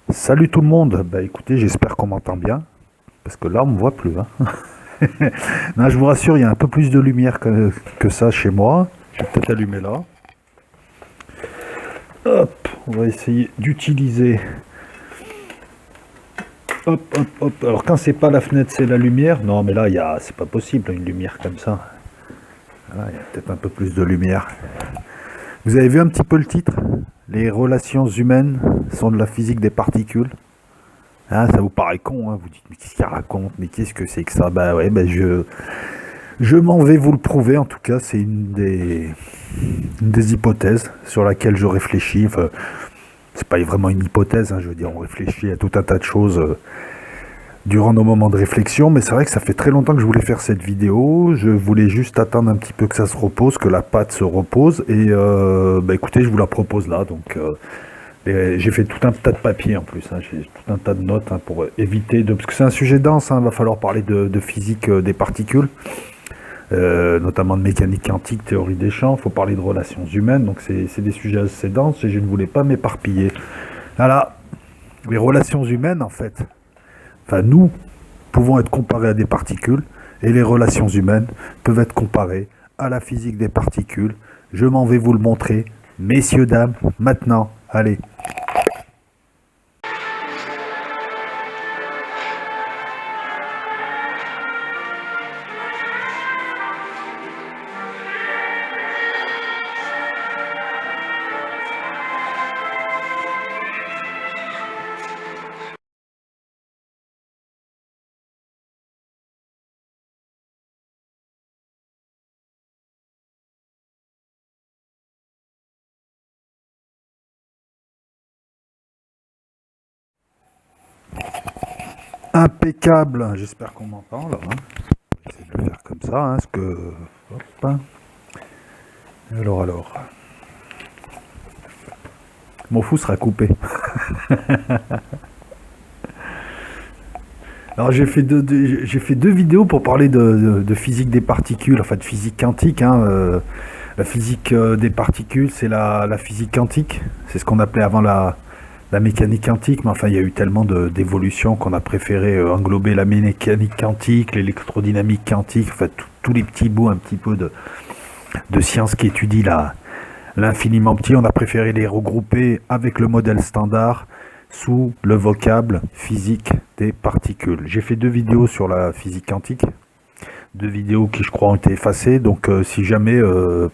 Salut tout le monde, bah écoutez, j'espère qu'on m'entend bien, parce que là on me voit plus, hein. Non, je vous rassure, il y a un peu plus de lumière que ça chez moi. Je vais peut-être allumer là. Hop, on va essayer d'utiliser. Hop, hop, hop. Alors quand c'est pas la fenêtre, c'est la lumière. Non, mais là, c'est pas possible, une lumière comme ça. Voilà, il y a peut-être un peu plus de lumière. Vous avez vu un petit peu le titre? Les relations humaines sont de la physique des particules. Hein, ça vous paraît con, hein, vous dites, mais qu'est-ce qu'il raconte? Mais qu'est-ce que c'est que ça? Bah ouais, bah je m'en vais vous le prouver. En tout cas, c'est une des hypothèses sur laquelle je réfléchis. Enfin, c'est pas vraiment une hypothèse, hein, je veux dire, on réfléchit à tout un tas de choses durant nos moments de réflexion, mais c'est vrai que ça fait très longtemps que je voulais faire cette vidéo. Je voulais juste attendre un petit peu que ça se repose, que la pâte se repose, et bah écoutez, je vous la propose là. Donc, et j'ai fait tout un tas de papiers en plus, hein, j'ai tout un tas de notes, hein, pour éviter de... Parce que c'est un sujet dense, hein, il va falloir parler de physique des particules, notamment de mécanique quantique, théorie des champs, il faut parler de relations humaines, donc c'est des sujets assez denses et je ne voulais pas m'éparpiller. Voilà, les relations humaines en fait, enfin nous pouvons être comparés à des particules et les relations humaines peuvent être comparées à la physique des particules. Je m'en vais vous le montrer, messieurs, dames, maintenant, allez. Impeccable, j'espère qu'on m'entend là, hein. Je vais essayer de le faire comme ça, hein, parce que... Hop, hein. Alors... Mon fou sera coupé. Alors j'ai fait deux vidéos pour parler de physique des particules, enfin de physique quantique, hein. La physique des particules, c'est la physique quantique. C'est ce qu'on appelait avant la mécanique quantique, mais enfin il y a eu tellement d'évolutions qu'on a préféré englober la mécanique quantique, l'électrodynamique quantique, enfin tous les petits bouts un petit peu de sciences qui étudient l'infiniment petit. On a préféré les regrouper avec le modèle standard sous le vocable physique des particules. J'ai fait deux vidéos sur la physique quantique, deux vidéos qui je crois ont été effacées, donc si jamais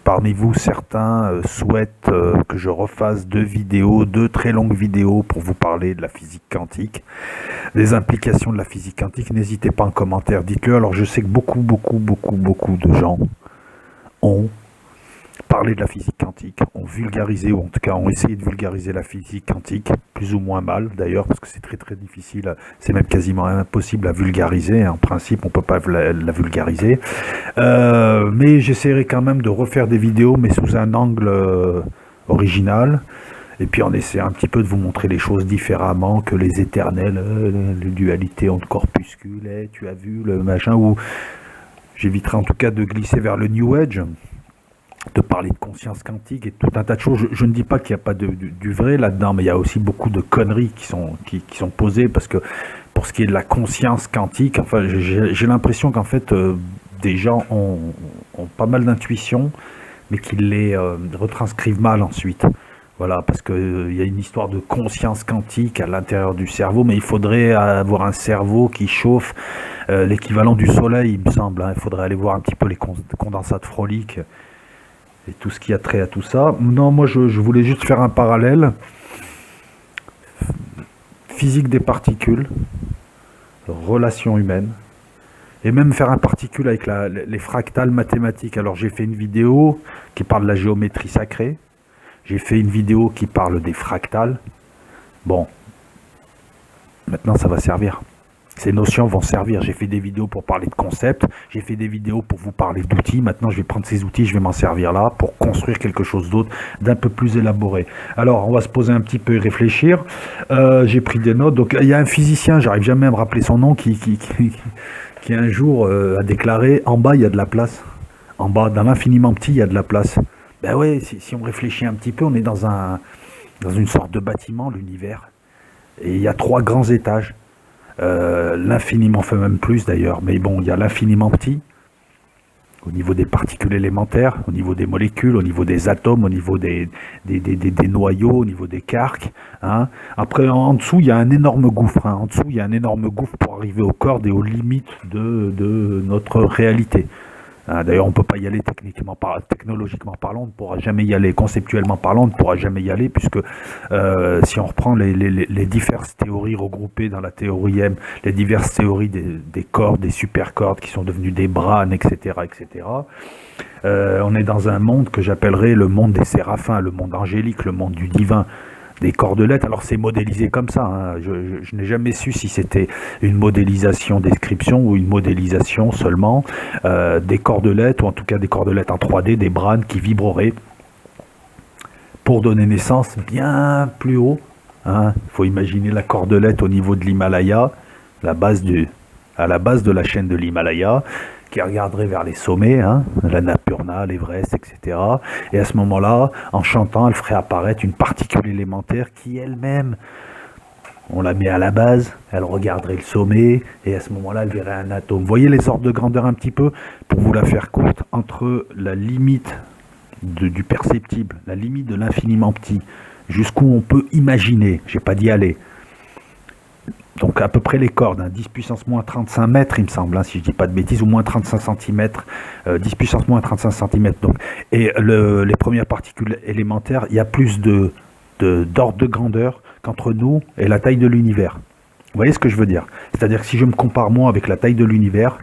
parmi vous certains souhaitent que je refasse deux vidéos, deux très longues vidéos pour vous parler de la physique quantique, des implications de la physique quantique, n'hésitez pas en commentaire, dites-le. Alors je sais que beaucoup de gens ont parler de la physique quantique, ont vulgarisé, ou en tout cas ont essayé de vulgariser la physique quantique, plus ou moins mal d'ailleurs, parce que c'est très difficile, c'est même quasiment impossible à vulgariser, en principe on ne peut pas la vulgariser, mais j'essaierai quand même de refaire des vidéos, mais sous un angle original, et puis on essaie un petit peu de vous montrer les choses différemment que les éternels, les dualités entre corpuscules, tu as vu le machin, ou j'éviterai en tout cas de glisser vers le New Age, de parler de conscience quantique et tout un tas de choses. Je ne dis pas qu'il n'y a pas du vrai là-dedans, mais il y a aussi beaucoup de conneries qui sont posées, parce que pour ce qui est de la conscience quantique, enfin, j'ai l'impression qu'en fait, des gens ont pas mal d'intuitions, mais qu'ils les retranscrivent mal ensuite. Voilà, parce qu'il y a une histoire de conscience quantique à l'intérieur du cerveau, mais il faudrait avoir un cerveau qui chauffe l'équivalent du soleil, il me semble, hein. Il faudrait aller voir un petit peu les condensates froliques et tout ce qui a trait à tout ça. Non, moi je voulais juste faire un parallèle. Physique des particules, relations humaines, et même faire un particule avec les fractales mathématiques. Alors j'ai fait une vidéo qui parle de la géométrie sacrée, j'ai fait une vidéo qui parle des fractales. Bon, maintenant ça va servir. Ces notions vont servir. J'ai fait des vidéos pour parler de concepts, j'ai fait des vidéos pour vous parler d'outils. Maintenant, je vais prendre ces outils, je vais m'en servir là pour construire quelque chose d'autre, d'un peu plus élaboré. Alors, on va se poser un petit peu et réfléchir. J'ai pris des notes. Donc, il y a un physicien, j'arrive jamais à me rappeler son nom, qui un jour a déclaré: en bas, il y a de la place. En bas, dans l'infiniment petit, il y a de la place. Ben ouais, si on réfléchit un petit peu, on est dans une sorte de bâtiment, l'univers. Et il y a trois grands étages. L'infiniment, enfin même plus d'ailleurs, mais bon, il y a l'infiniment petit, au niveau des particules élémentaires, au niveau des molécules, au niveau des atomes, au niveau des noyaux, au niveau des quarks. Hein. Après, en dessous, il y a un énorme gouffre. Hein. En dessous, il y a un énorme gouffre pour arriver aux cordes et aux limites de notre réalité. D'ailleurs, on ne peut pas y aller technologiquement parlant, on ne pourra jamais y aller. Conceptuellement parlant, on ne pourra jamais y aller, puisque si on reprend les diverses théories regroupées dans la théorie M, les diverses théories des cordes, des supercordes qui sont devenues des brânes, etc., etc., on est dans un monde que j'appellerais le monde des séraphins, le monde angélique, le monde du divin. Des cordelettes, alors c'est modélisé comme ça, hein. Je n'ai jamais su si c'était une modélisation description ou une modélisation seulement des cordelettes, ou en tout cas des cordelettes en 3D, des brânes qui vibreraient pour donner naissance bien plus haut. Hein. Il faut imaginer la cordelette au niveau de l'Himalaya, à la base de la chaîne de l'Himalaya, qui regarderait vers les sommets, hein, la Napurna, l'Everest, etc. Et à ce moment-là, en chantant, elle ferait apparaître une particule élémentaire qui elle-même, on la met à la base, elle regarderait le sommet, et à ce moment-là, elle verrait un atome. Vous voyez les ordres de grandeur un petit peu, pour vous la faire courte, entre la limite du perceptible, la limite de l'infiniment petit, jusqu'où on peut imaginer, j'ai pas d'y aller. Donc à peu près les cordes, hein, 10 puissance moins 35 mètres il me semble, hein, si je dis pas de bêtises, ou moins 35 cm, 10 puissance moins 35 cm. Donc. Et les premières particules élémentaires, il y a plus d'ordre de grandeur qu'entre nous et la taille de l'univers. Vous voyez ce que je veux dire? C'est-à-dire que si je me compare moi avec la taille de l'univers,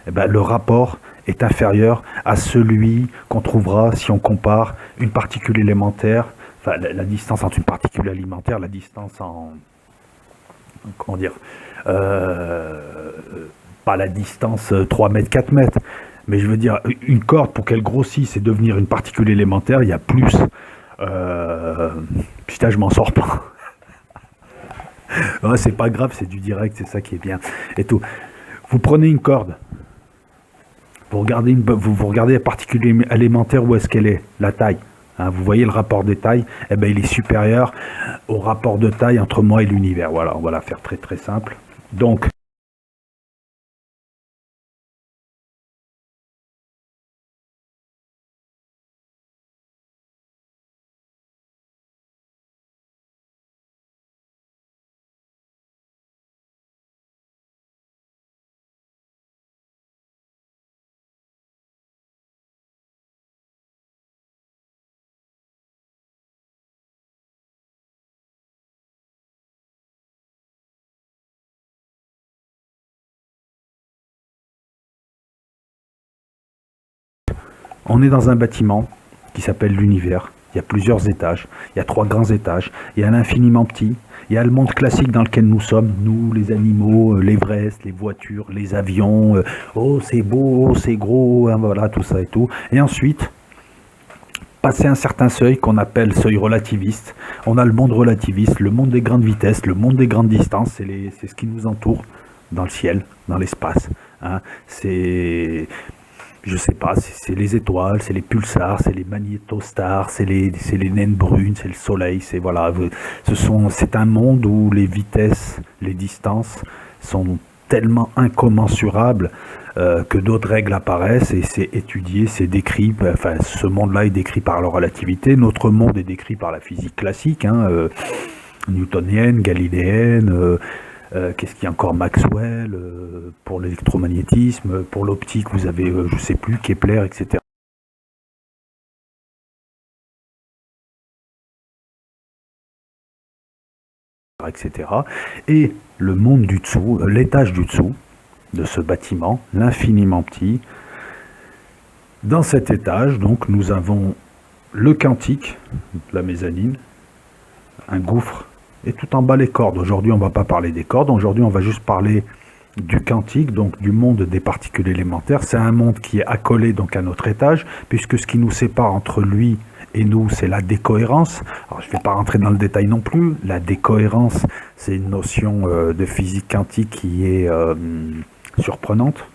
eh ben, le rapport est inférieur à celui qu'on trouvera si on compare une particule élémentaire, enfin la distance entre une particule élémentaire, la distance en... Comment dire, pas la distance 3 mètres, 4 mètres, mais je veux dire, une corde, pour qu'elle grossisse et devenir une particule élémentaire, il y a plus. Putain, je m'en sors pas. Ouais, c'est pas grave, c'est du direct, c'est ça qui est bien. Et tout. Vous prenez une corde, vous regardez la particule élémentaire, où est-ce qu'elle est, la taille. Hein, vous voyez le rapport de taille, eh ben, il est supérieur au rapport de taille entre moi et l'univers. Voilà, on va la faire très très simple. Donc, on est dans un bâtiment qui s'appelle l'univers. Il y a plusieurs étages, il y a 3 grands étages, il y a l'infiniment petit, il y a le monde classique dans lequel nous sommes, nous, les animaux, l'Everest, les voitures, les avions, oh c'est beau, oh c'est gros, hein, voilà, tout ça et tout. Et ensuite, passer un certain seuil qu'on appelle seuil relativiste, on a le monde relativiste, le monde des grandes vitesses, le monde des grandes distances, c'est ce qui nous entoure dans le ciel, dans l'espace. Hein. C'est... Je sais pas, c'est les étoiles, c'est les pulsars, c'est les magnétostars, c'est les naines brunes, c'est le soleil, c'est voilà, c'est un monde où les vitesses, les distances sont tellement incommensurables que d'autres règles apparaissent et c'est étudié, c'est décrit. Enfin, ce monde-là est décrit par la relativité, notre monde est décrit par la physique classique, hein, newtonienne, galiléenne. Qu'est-ce qu'il y a encore, Maxwell, pour l'électromagnétisme, pour l'optique, vous avez, je sais plus, Kepler, etc. etc. Et le monde du dessous, l'étage du dessous de ce bâtiment, l'infiniment petit. Dans cet étage, donc, nous avons le quantique, la mezzanine, un gouffre, et tout en bas les cordes. Aujourd'hui, on ne va pas parler des cordes, aujourd'hui, on va juste parler du quantique, donc du monde des particules élémentaires. C'est un monde qui est accolé donc à notre étage, puisque ce qui nous sépare entre lui et nous, c'est la décohérence. Alors, je ne vais pas rentrer dans le détail non plus. La décohérence, c'est une notion de physique quantique qui est surprenante,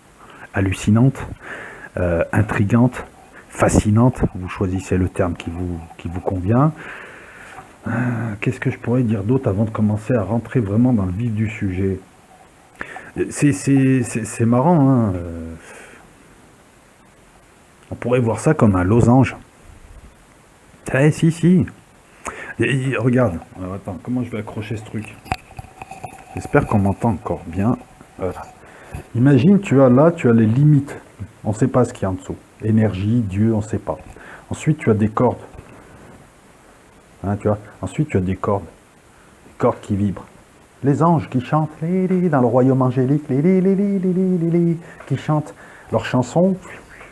hallucinante, intrigante, fascinante. Vous choisissez le terme qui vous convient. Qu'est-ce que je pourrais dire d'autre avant de commencer à rentrer vraiment dans le vif du sujet? C'est marrant, hein. On pourrait voir ça comme un losange. Eh, si, si. Regarde. Alors, attends, comment je vais accrocher ce truc? J'espère qu'on m'entend encore bien. Voilà. Imagine, tu as les limites. On ne sait pas ce qu'il y a en dessous. Énergie, Dieu, on ne sait pas. Ensuite, tu as des cordes. Hein, tu vois. Ensuite, tu as des cordes. Des cordes qui vibrent. Les anges qui chantent dans le royaume angélique, qui chantent leurs chansons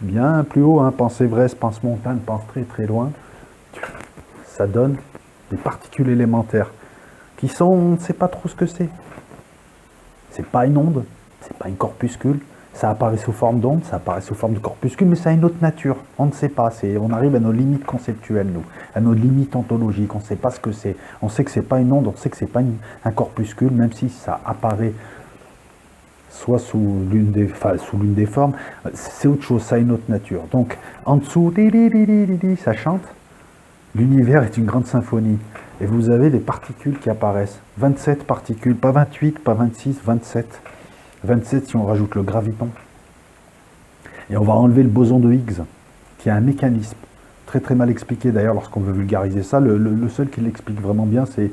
bien plus haut. Hein, pense Everest, pense montagne, pense très très loin. Ça donne des particules élémentaires qui sont, on ne sait pas trop ce que c'est. C'est pas une onde, c'est pas une corpuscule. Ça apparaît sous forme d'onde, ça apparaît sous forme de corpuscule, mais ça a une autre nature. On ne sait pas. On arrive à nos limites conceptuelles, nous, à nos limites ontologiques. On ne sait pas ce que c'est. On sait que c'est pas une onde, on sait que c'est pas un corpuscule, même si ça apparaît soit sous l'une des formes. C'est autre chose, ça a une autre nature. Donc, en dessous, ça chante. L'univers est une grande symphonie. Et vous avez des particules qui apparaissent. 27 particules, pas 28, pas 26, 27. 27 si on rajoute le graviton. Et on va enlever le boson de Higgs, qui a un mécanisme très très mal expliqué d'ailleurs lorsqu'on veut vulgariser ça. Le seul qui l'explique vraiment bien, c'est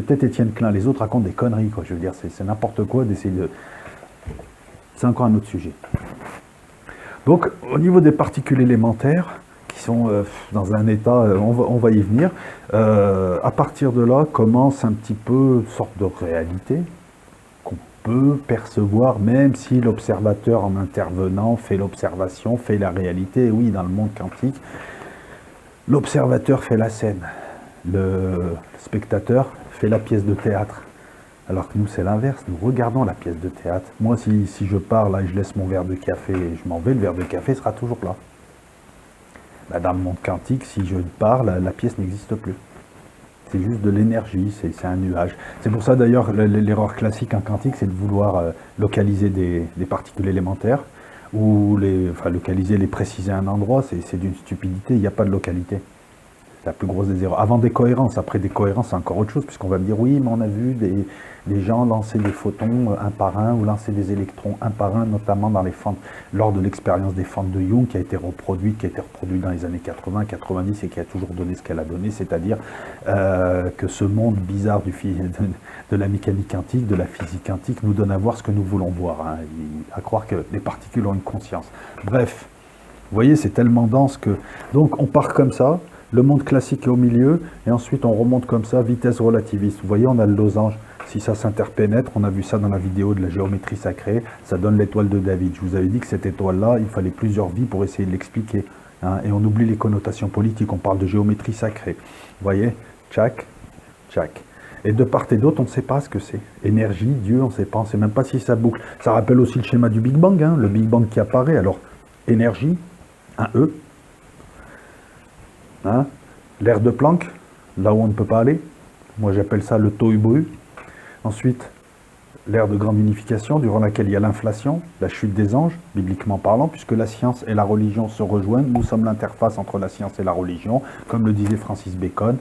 peut-être Étienne Klein. Les autres racontent des conneries, quoi. Je veux dire, c'est n'importe quoi d'essayer de... C'est encore un autre sujet. Donc, au niveau des particules élémentaires, qui sont dans un état, on va y venir, à partir de là, commence un petit peu une sorte de réalité qu'on peut percevoir, même si l'observateur en intervenant fait l'observation, fait la réalité. Et oui, dans le monde quantique, l'observateur fait la scène, le spectateur fait la pièce de théâtre. Alors que nous, c'est l'inverse, nous regardons la pièce de théâtre. Moi, si je pars là et je laisse mon verre de café et je m'en vais, le verre de café sera toujours là. Dans le monde quantique, si je pars, la pièce n'existe plus. C'est juste de l'énergie, c'est un nuage. C'est pour ça d'ailleurs, l'erreur classique en quantique, c'est de vouloir localiser des particules élémentaires, ou localiser, les préciser à un endroit, c'est d'une stupidité, il n'y a pas de localité. C'est la plus grosse des erreurs. Avant des cohérences, après des cohérences, c'est encore autre chose, puisqu'on va me dire, oui, mais on a vu des gens lancer des photons un par un, ou lancer des électrons un par un, notamment dans les fentes, lors de l'expérience des fentes de Young, qui a été reproduite dans les années 80, 90, et qui a toujours donné ce qu'elle a donné, c'est-à-dire que ce monde bizarre de la mécanique quantique, de la physique quantique, nous donne à voir ce que nous voulons voir, hein, à croire que les particules ont une conscience. Bref, vous voyez, c'est tellement dense que... Donc, on part comme ça, le monde classique est au milieu, et ensuite on remonte comme ça, vitesse relativiste. Vous voyez, on a le losange. Si ça s'interpénètre, on a vu ça dans la vidéo de la géométrie sacrée, ça donne l'étoile de David. Je vous avais dit que cette étoile-là, il fallait plusieurs vies pour essayer de l'expliquer. Hein, et on oublie les connotations politiques, on parle de géométrie sacrée. Vous voyez, tchac, tchac. Et de part et d'autre, on ne sait pas ce que c'est. Énergie, Dieu, on ne sait pas, on ne sait même pas si ça boucle. Ça rappelle aussi le schéma du Big Bang, hein, le Big Bang qui apparaît. Alors, énergie, un E. Hein, l'air de Planck, là où on ne peut pas aller. Moi, j'appelle ça le tohu-bohu. Ensuite, l'ère de grande unification, durant laquelle il y a l'inflation, la chute des anges, bibliquement parlant, puisque la science et la religion se rejoignent. Nous sommes l'interface entre la science et la religion, comme le disait Francis Bacon.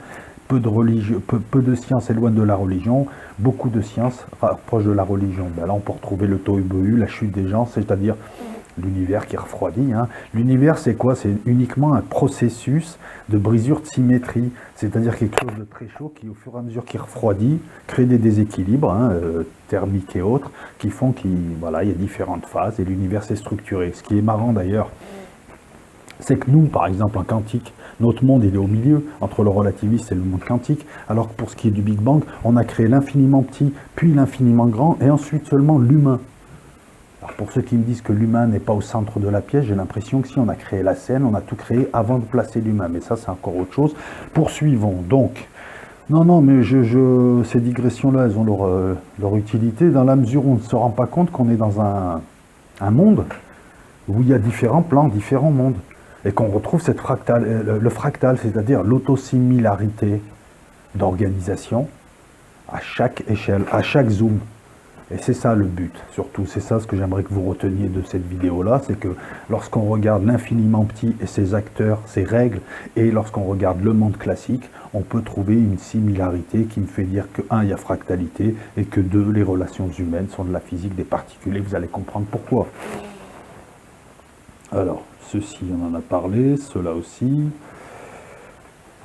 Peu de science éloigne de la religion, beaucoup de science rapproche de la religion. Ben là, on peut retrouver le tohu-bohu, la chute des gens, c'est-à-dire l'univers qui refroidit. Hein. L'univers, c'est quoi? C'est uniquement un processus de brisure de symétrie, c'est-à-dire quelque chose de très chaud qui, au fur et à mesure qu'il refroidit, crée des déséquilibres thermiques et autres, qui font qu'il y a différentes phases et l'univers s'est structuré. Ce qui est marrant d'ailleurs, c'est que nous, par exemple, en quantique, notre monde il est au milieu, entre le relativiste et le monde quantique, alors que pour ce qui est du Big Bang, on a créé l'infiniment petit, puis l'infiniment grand, et ensuite seulement l'humain. Alors pour ceux qui me disent que l'humain n'est pas au centre de la pièce, j'ai l'impression que si on a créé la scène, on a tout créé avant de placer l'humain. Mais ça, c'est encore autre chose. Poursuivons. Donc, non, mais ces digressions-là, elles ont leur utilité dans la mesure où on ne se rend pas compte qu'on est dans un monde où il y a différents plans, différents mondes. Et qu'on retrouve cette le fractal, c'est-à-dire l'autosimilarité d'organisation à chaque échelle, à chaque zoom. Et c'est ça le but, surtout, c'est ça ce que j'aimerais que vous reteniez de cette vidéo-là, c'est que lorsqu'on regarde l'infiniment petit et ses acteurs, ses règles, et lorsqu'on regarde le monde classique, on peut trouver une similarité qui me fait dire que 1, il y a fractalité, et que 2, les relations humaines sont de la physique des particules, et vous allez comprendre pourquoi. Alors, ceci, on en a parlé, cela aussi.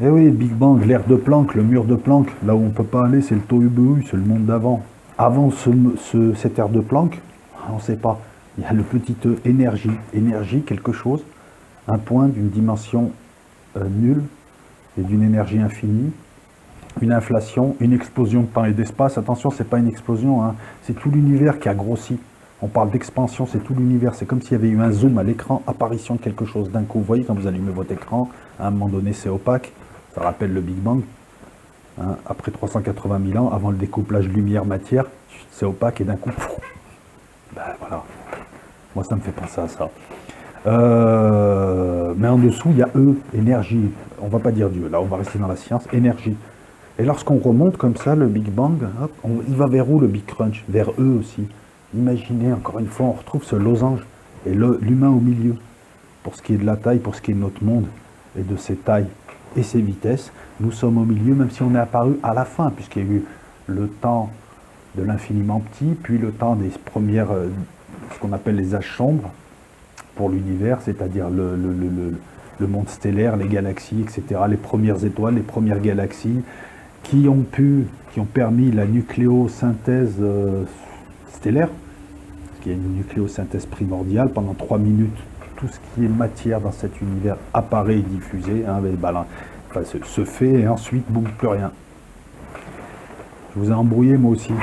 Eh oui, Big Bang, l'ère de Planck, le mur de Planck, là où on ne peut pas aller, c'est le tohu-bohu, c'est le monde d'avant. Avant cette ère de Planck, on ne sait pas. Il y a le petit E, énergie. Énergie, quelque chose, un point d'une dimension nulle et d'une énergie infinie. Une inflation, une explosion de temps et d'espace. Attention, ce n'est pas une explosion, hein, c'est tout l'univers qui a grossi. On parle d'expansion, c'est tout l'univers. C'est comme s'il y avait eu un zoom à l'écran, apparition de quelque chose d'un coup. Vous voyez, quand vous allumez votre écran, à un moment donné, c'est opaque. Ça rappelle le Big Bang. Hein, après 380 000 ans, avant le découplage lumière-matière, c'est opaque et d'un coup, ben voilà. Moi, ça me fait penser à ça. Mais en dessous, il y a E, énergie. On va pas dire Dieu, là, on va rester dans la science, énergie. Et lorsqu'on remonte comme ça, le Big Bang, hop, il va vers où le Big Crunch? Vers E aussi. Imaginez, encore une fois, on retrouve ce losange et l'humain au milieu. Pour ce qui est de la taille, pour ce qui est de notre monde et de ses tailles et ses vitesses, nous sommes au milieu, même si on est apparu à la fin, puisqu'il y a eu le temps de l'infiniment petit, puis le temps des premières, ce qu'on appelle les âges sombres pour l'univers, c'est-à-dire le monde stellaire, les galaxies, etc., les premières étoiles, les premières galaxies, qui ont permis la nucléosynthèse stellaire, parce qu'il y a une nucléosynthèse primordiale. Pendant 3 minutes, tout ce qui est matière dans cet univers apparaît et diffusé, hein, se fait, et ensuite, boum, plus rien. Je vous ai embrouillé, moi aussi.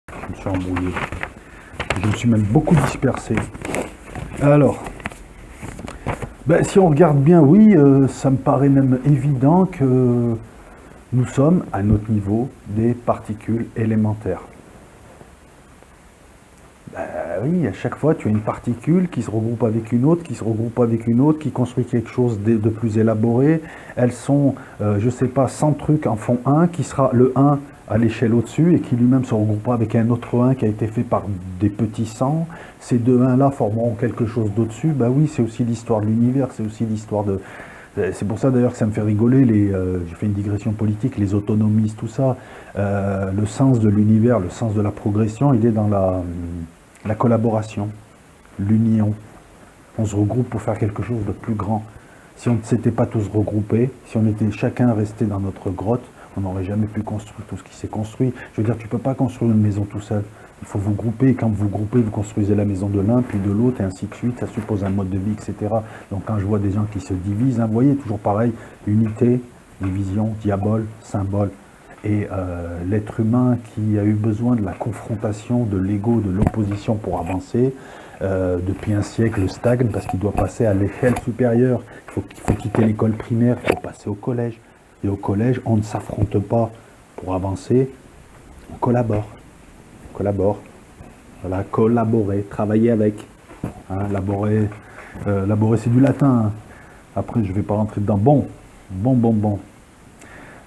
Je me suis embrouillé. Je me suis même beaucoup dispersé. Alors, ben, si on regarde bien, oui, ça me paraît même évident que nous sommes, à notre niveau, des particules élémentaires. Ben oui, à chaque fois, tu as une particule qui se regroupe avec une autre, qui se regroupe avec une autre, qui construit quelque chose de plus élaboré. Elles sont, je ne sais pas, 100 trucs en font un, qui sera le 1 à l'échelle au-dessus, et qui lui-même se regroupera avec un autre 1 qui a été fait par des petits 100. Ces deux 1-là formeront quelque chose d'au-dessus. Ben oui, c'est aussi l'histoire de l'univers, c'est aussi l'histoire de... C'est pour ça d'ailleurs que ça me fait rigoler, j'ai fait une digression politique, les autonomistes, tout ça. Le sens de l'univers, le sens de la progression, il est dans la collaboration, l'union. On se regroupe pour faire quelque chose de plus grand. Si on ne s'était pas tous regroupés, si on était chacun resté dans notre grotte, on n'aurait jamais pu construire tout ce qui s'est construit. Je veux dire, tu ne peux pas construire une maison tout seul. Il faut vous grouper, et quand vous groupez, vous construisez la maison de l'un, puis de l'autre, et ainsi de suite. Ça suppose un mode de vie, etc. Donc quand je vois des gens qui se divisent, hein, vous voyez, toujours pareil, unité, division, diabole, symbole. Et l'être humain qui a eu besoin de la confrontation, de l'ego, de l'opposition pour avancer, depuis un siècle stagne parce qu'il doit passer à l'échelle supérieure. Il faut quitter l'école primaire, il faut passer au collège. Et au collège, on ne s'affronte pas pour avancer, on collabore. Voilà, collaborer, travailler avec. Hein, laborer, c'est du latin. Hein. Après, je ne vais pas rentrer dedans. Bon.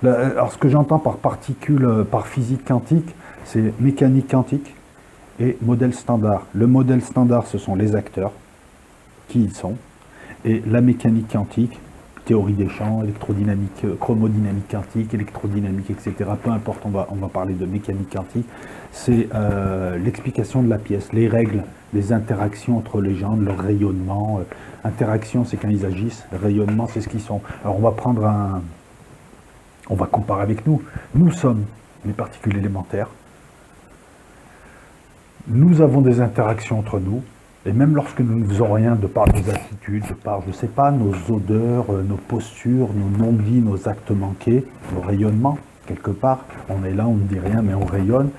Alors, ce que j'entends par particules, par physique quantique, c'est mécanique quantique et modèle standard. Le modèle standard, ce sont les acteurs, qui ils sont, et la mécanique quantique, théorie des champs, électrodynamique, chromodynamique quantique, électrodynamique, etc. Peu importe, on va parler de mécanique quantique. C'est l'explication de la pièce, les règles, les interactions entre les gens, leur rayonnement. Interaction, c'est quand ils agissent. Rayonnement, c'est ce qu'ils sont. Alors, on va comparer avec nous. Nous sommes les particules élémentaires. Nous avons des interactions entre nous. Et même lorsque nous ne faisons rien, de par nos attitudes, de par, je ne sais pas, nos odeurs, nos postures, nos non-dits, nos actes manqués, nos rayonnements, quelque part, on est là, on ne dit rien, mais on rayonne,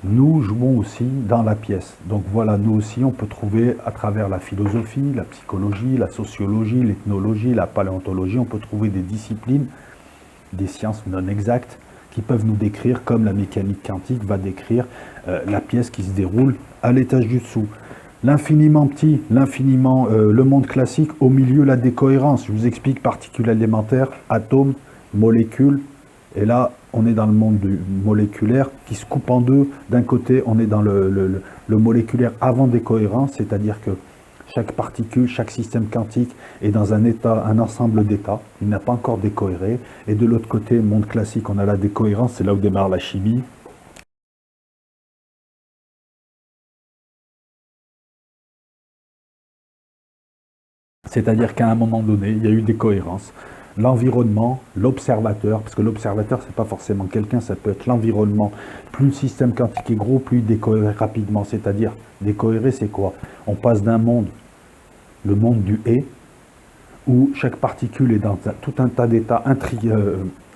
nous jouons aussi dans la pièce. Donc voilà, nous aussi, on peut trouver à travers la philosophie, la psychologie, la sociologie, l'ethnologie, la paléontologie, on peut trouver des disciplines, des sciences non exactes, qui peuvent nous décrire comme la mécanique quantique va décrire la pièce qui se déroule à l'étage du dessous. L'infiniment petit, l'infiniment, le monde classique, au milieu la décohérence. Je vous explique particules élémentaires, atomes, molécules, et là on est dans le monde du moléculaire qui se coupe en deux. D'un côté on est dans le moléculaire avant décohérence, c'est-à-dire que chaque particule, chaque système quantique est dans un état, un ensemble d'états. Il n'a pas encore décohéré. Et de l'autre côté, monde classique, on a la décohérence. C'est là où démarre la chimie. C'est-à-dire qu'à un moment donné, il y a eu des cohérences. L'environnement, l'observateur, parce que l'observateur, c'est pas forcément quelqu'un, ça peut être l'environnement. Plus le système quantique est gros, plus il décohère rapidement. C'est-à-dire, décohérer, c'est quoi? On passe d'un monde, le monde du et, où chaque particule est dans tout un tas d'états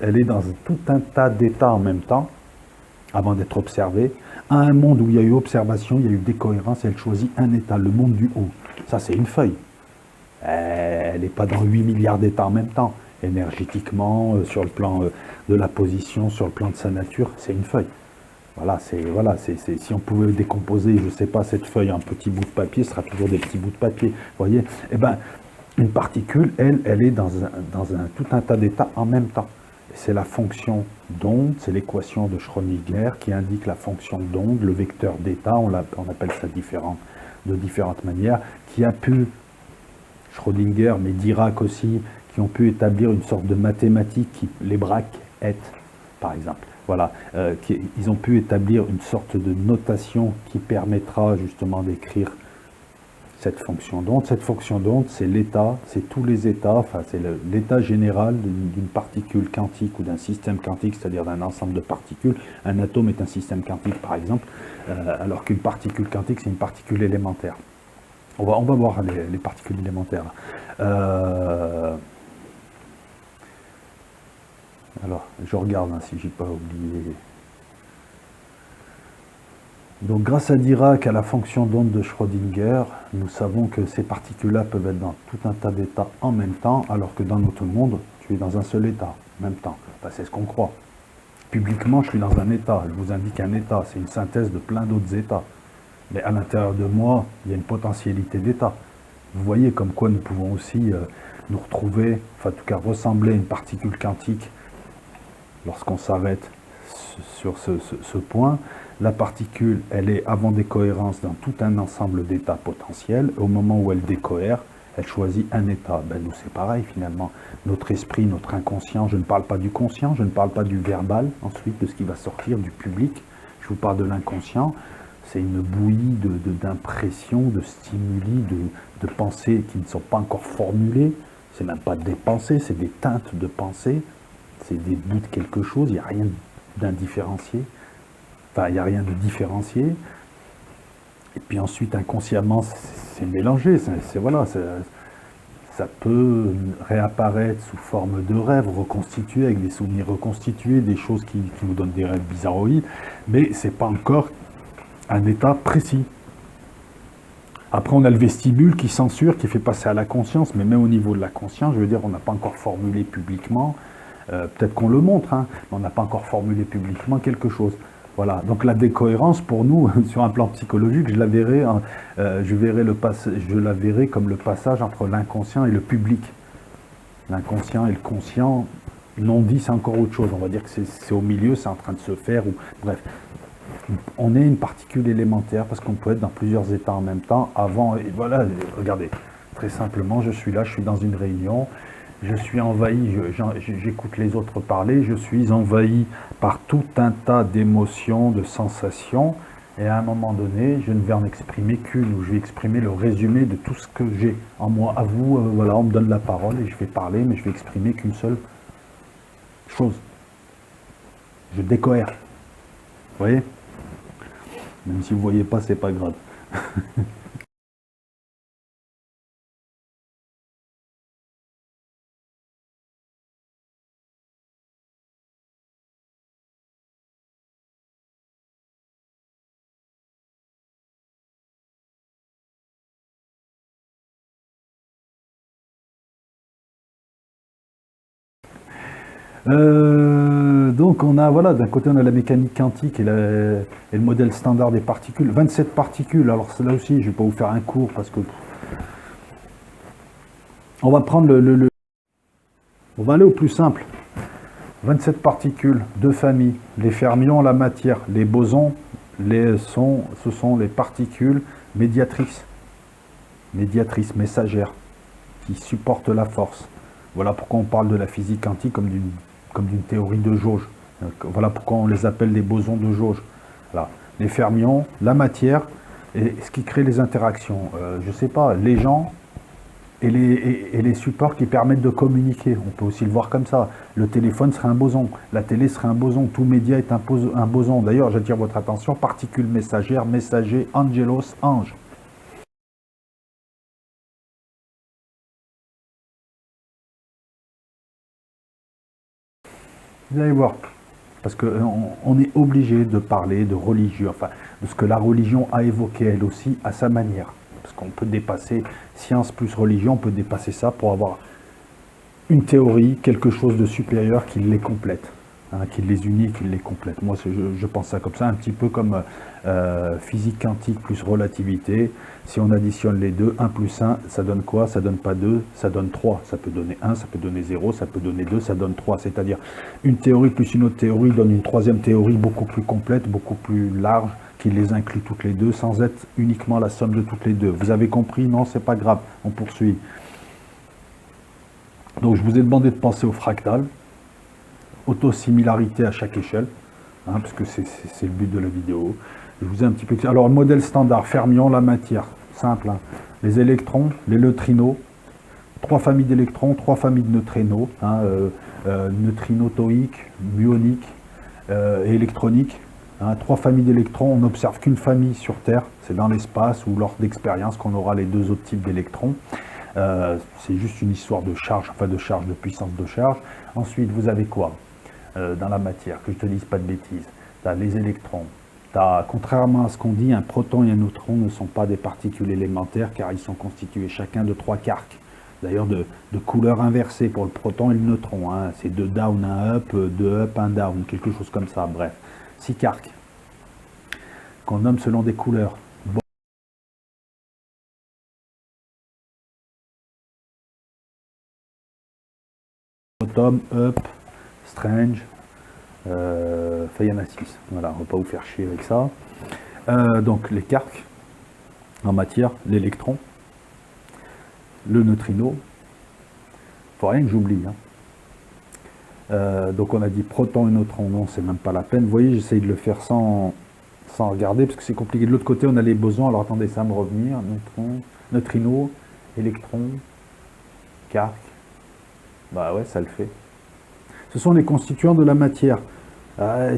elle est dans tout un tas d'états en même temps, avant d'être observée, à un monde où il y a eu observation, il y a eu décohérence, et elle choisit un état, le monde du haut. Ça, c'est une feuille. Elle n'est pas dans 8 milliards d'états en même temps. Énergétiquement, sur le plan de la position, sur le plan de sa nature, c'est une feuille. Si on pouvait décomposer, je ne sais pas, cette feuille en petits bouts de papier, ce sera toujours des petits bouts de papier. Vous voyez? Eh ben, une particule, elle est dans tout un tas d'états en même temps. C'est la fonction d'onde, c'est l'équation de Schrödinger qui indique la fonction d'onde, le vecteur d'état, on appelle ça de différentes manières, qui a pu, Schrödinger, mais Dirac aussi, qui ont pu établir une sorte de mathématique, les braques et, par exemple. Voilà, ils ont pu établir une sorte de notation qui permettra justement d'écrire cette fonction d'onde. Cette fonction d'onde, c'est l'état, c'est tous les états, enfin c'est l'état général d'une particule quantique ou d'un système quantique, c'est-à-dire d'un ensemble de particules. Un atome est un système quantique par exemple, alors qu'une particule quantique, c'est une particule élémentaire. On va voir les particules élémentaires. Alors, je regarde si j'ai pas oublié. Donc grâce à Dirac, à la fonction d'onde de Schrödinger, nous savons que ces particules-là peuvent être dans tout un tas d'états en même temps, alors que dans notre monde, tu es dans un seul état, en même temps. Enfin, c'est ce qu'on croit. Publiquement, je suis dans un état, je vous indique un état, c'est une synthèse de plein d'autres états. Mais à l'intérieur de moi, il y a une potentialité d'état. Vous voyez comme quoi nous pouvons aussi nous retrouver, enfin en tout cas ressembler à une particule quantique lorsqu'on s'arrête sur ce point. La particule, elle est avant décohérence dans tout un ensemble d'états potentiels. Au moment où elle décohère, elle choisit un état. Ben, nous, c'est pareil finalement. Notre esprit, notre inconscient, je ne parle pas du conscient, je ne parle pas du verbal, ensuite de ce qui va sortir du public. Je vous parle de l'inconscient. C'est une bouillie d'impressions, de stimuli, de pensées qui ne sont pas encore formulées. C'est même pas des pensées, c'est des teintes de pensées. C'est des bouts de quelque chose, il n'y a rien d'indifférencié. Enfin, il n'y a rien de différencié. Et puis ensuite, inconsciemment, c'est mélangé. Ça peut réapparaître sous forme de rêves reconstitués, avec des souvenirs reconstitués, des choses qui nous donnent des rêves bizarroïdes, mais ce n'est pas encore un état précis. Après, on a le vestibule qui censure, qui fait passer à la conscience, mais même au niveau de la conscience, je veux dire, on n'a pas encore formulé publiquement, peut-être qu'on le montre, hein, mais on n'a pas encore formulé publiquement quelque chose. Voilà, donc la décohérence pour nous, sur un plan psychologique, je la verrai comme le passage entre l'inconscient et le public. L'inconscient et le conscient, non dit, c'est encore autre chose. On va dire que c'est au milieu, c'est en train de se faire, ou bref. On est une particule élémentaire parce qu'on peut être dans plusieurs états en même temps. Avant, et voilà, regardez, très simplement, je suis là, je suis dans une réunion. Je suis envahi, j'écoute les autres parler, je suis envahi par tout un tas d'émotions, de sensations, et à un moment donné, je ne vais en exprimer qu'une, ou je vais exprimer le résumé de tout ce que j'ai en moi. À vous, voilà, on me donne la parole et je vais parler, mais je vais exprimer qu'une seule chose. Je décohère. Vous voyez? Même si vous ne voyez pas, c'est pas grave. Donc on a, voilà, d'un côté on a la mécanique quantique et le modèle standard des particules. 27 particules, alors là aussi je ne vais pas vous faire un cours parce que... On va prendre on va aller au plus simple. 27 particules, deux familles, les fermions, la matière, les bosons, ce sont les particules médiatrices, messagères, qui supportent la force. Voilà pourquoi on parle de la physique quantique comme d'une théorie de jauge. Voilà pourquoi on les appelle des bosons de jauge. Voilà. Les fermions, la matière, et ce qui crée les interactions. Je ne sais pas, les gens et les supports qui permettent de communiquer. On peut aussi le voir comme ça. Le téléphone serait un boson, la télé serait un boson, tout média est un boson. D'ailleurs, j'attire votre attention, particules messagères, messager, angelos, ange. Vous allez voir, parce qu'on est obligé de parler de religion, enfin, de ce que la religion a évoqué elle aussi à sa manière. Parce qu'on peut dépasser science plus religion, on peut dépasser ça pour avoir une théorie, quelque chose de supérieur qui les complète, hein, qui les unit et qui les complète. Moi, je pense ça comme ça, un petit peu comme physique quantique plus relativité. Si on additionne les deux, 1 plus 1, ça donne quoi? Ça donne pas 2, ça donne 3. Ça peut donner 1, ça peut donner 0, ça peut donner 2, ça donne 3. C'est-à-dire une théorie plus une autre théorie donne une troisième théorie beaucoup plus complète, beaucoup plus large, qui les inclut toutes les deux, sans être uniquement la somme de toutes les deux. Vous avez compris? Non, c'est pas grave, on poursuit. Donc je vous ai demandé de penser au fractal, autosimilarité à chaque échelle, hein, parce que c'est le but de la vidéo. Je vous ai un petit peu... Alors le modèle standard, fermion, la matière, simple, hein. Les électrons, les neutrinos, 3 familles d'électrons, 3 familles de neutrinos, hein, neutrinotoïques, muoniques et électroniques. 3 familles d'électrons, on n'observe qu'une famille sur Terre, c'est dans l'espace ou lors d'expériences qu'on aura les deux autres types d'électrons. C'est juste une histoire de charge, enfin de puissance de charge. Ensuite, vous avez quoi dans la matière, que je ne te dise pas de bêtises? Tu as les électrons. Contrairement à ce qu'on dit, un proton et un neutron ne sont pas des particules élémentaires car ils sont constitués chacun de 3 quarks. D'ailleurs de couleur inversée pour le proton et le neutron. Hein. C'est 2 down, 1 up, 2 up, 1 down, quelque chose comme ça. Bref, 6 quarks qu'on nomme selon des couleurs. Bottom, up, strange, enfin il y en a 6. Voilà, on ne va pas vous faire chier avec ça. Donc les quarks en matière, l'électron, le neutrino, faut rien que j'oublie. Hein. Donc on a dit proton et neutron, non, c'est même pas la peine. Vous voyez, j'essaye de le faire sans regarder parce que c'est compliqué. De l'autre côté, on a les bosons. Alors attendez, ça va me revenir. Neutron, neutrino, électron, quark. Bah ouais, ça le fait. Ce sont les constituants de la matière.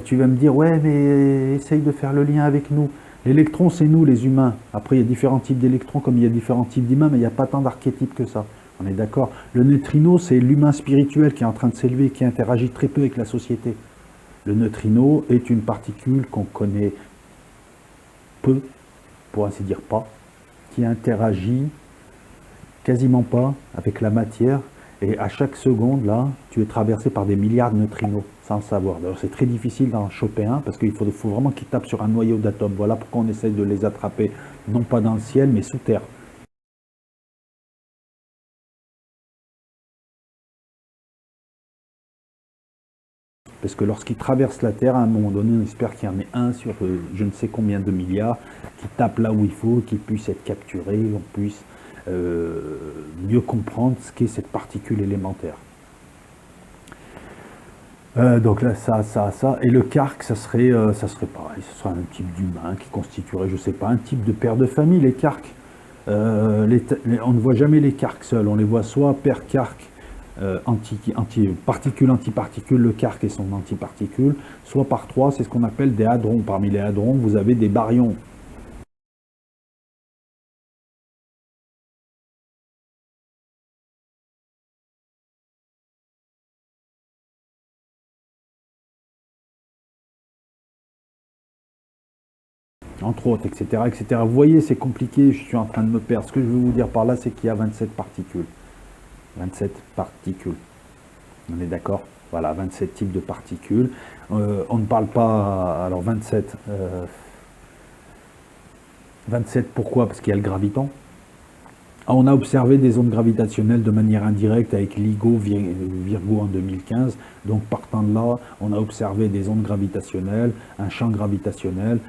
Tu vas me dire, ouais, mais essaye de faire le lien avec nous. L'électron, c'est nous, les humains. Après, il y a différents types d'électrons, comme il y a différents types d'humains, mais il n'y a pas tant d'archétypes que ça. On est d'accord. Le neutrino, c'est l'humain spirituel qui est en train de s'élever, qui interagit très peu avec la société. Le neutrino est une particule qu'on connaît peu, pour ainsi dire pas, qui interagit quasiment pas avec la matière. Et à chaque seconde, là, tu es traversé par des milliards de neutrinos, sans le savoir. D'ailleurs, c'est très difficile d'en choper un, parce qu'il faut vraiment qu'ils tapent sur un noyau d'atomes. Voilà pourquoi on essaye de les attraper, non pas dans le ciel, mais sous terre. Parce que lorsqu'ils traversent la Terre, à un moment donné, on espère qu'il y en ait un sur je ne sais combien de milliards, qui tape là où il faut, qui puisse être capturé, on puisse mieux comprendre ce qu'est cette particule élémentaire. Donc là, ça. Et le quark, ça serait pareil, ce serait un type d'humain qui constituerait, je ne sais pas, un type de père de famille, les quarks. On ne voit jamais les quarks seuls, on les voit soit père quark, particule, antiparticule, le quark et son antiparticule, soit par 3, c'est ce qu'on appelle des hadrons. Parmi les hadrons, vous avez des baryons. Entre autres, etc., etc. Vous voyez, c'est compliqué, je suis en train de me perdre. Ce que je veux vous dire par là, c'est qu'il y a 27 particules. 27 particules. On est d'accord? Voilà, 27 types de particules. On ne parle pas... Alors 27... 27 pourquoi? Parce qu'il y a le graviton. On a observé des ondes gravitationnelles de manière indirecte avec LIGO Virgo en 2015. Donc partant de là, on a observé des ondes gravitationnelles, un champ gravitationnel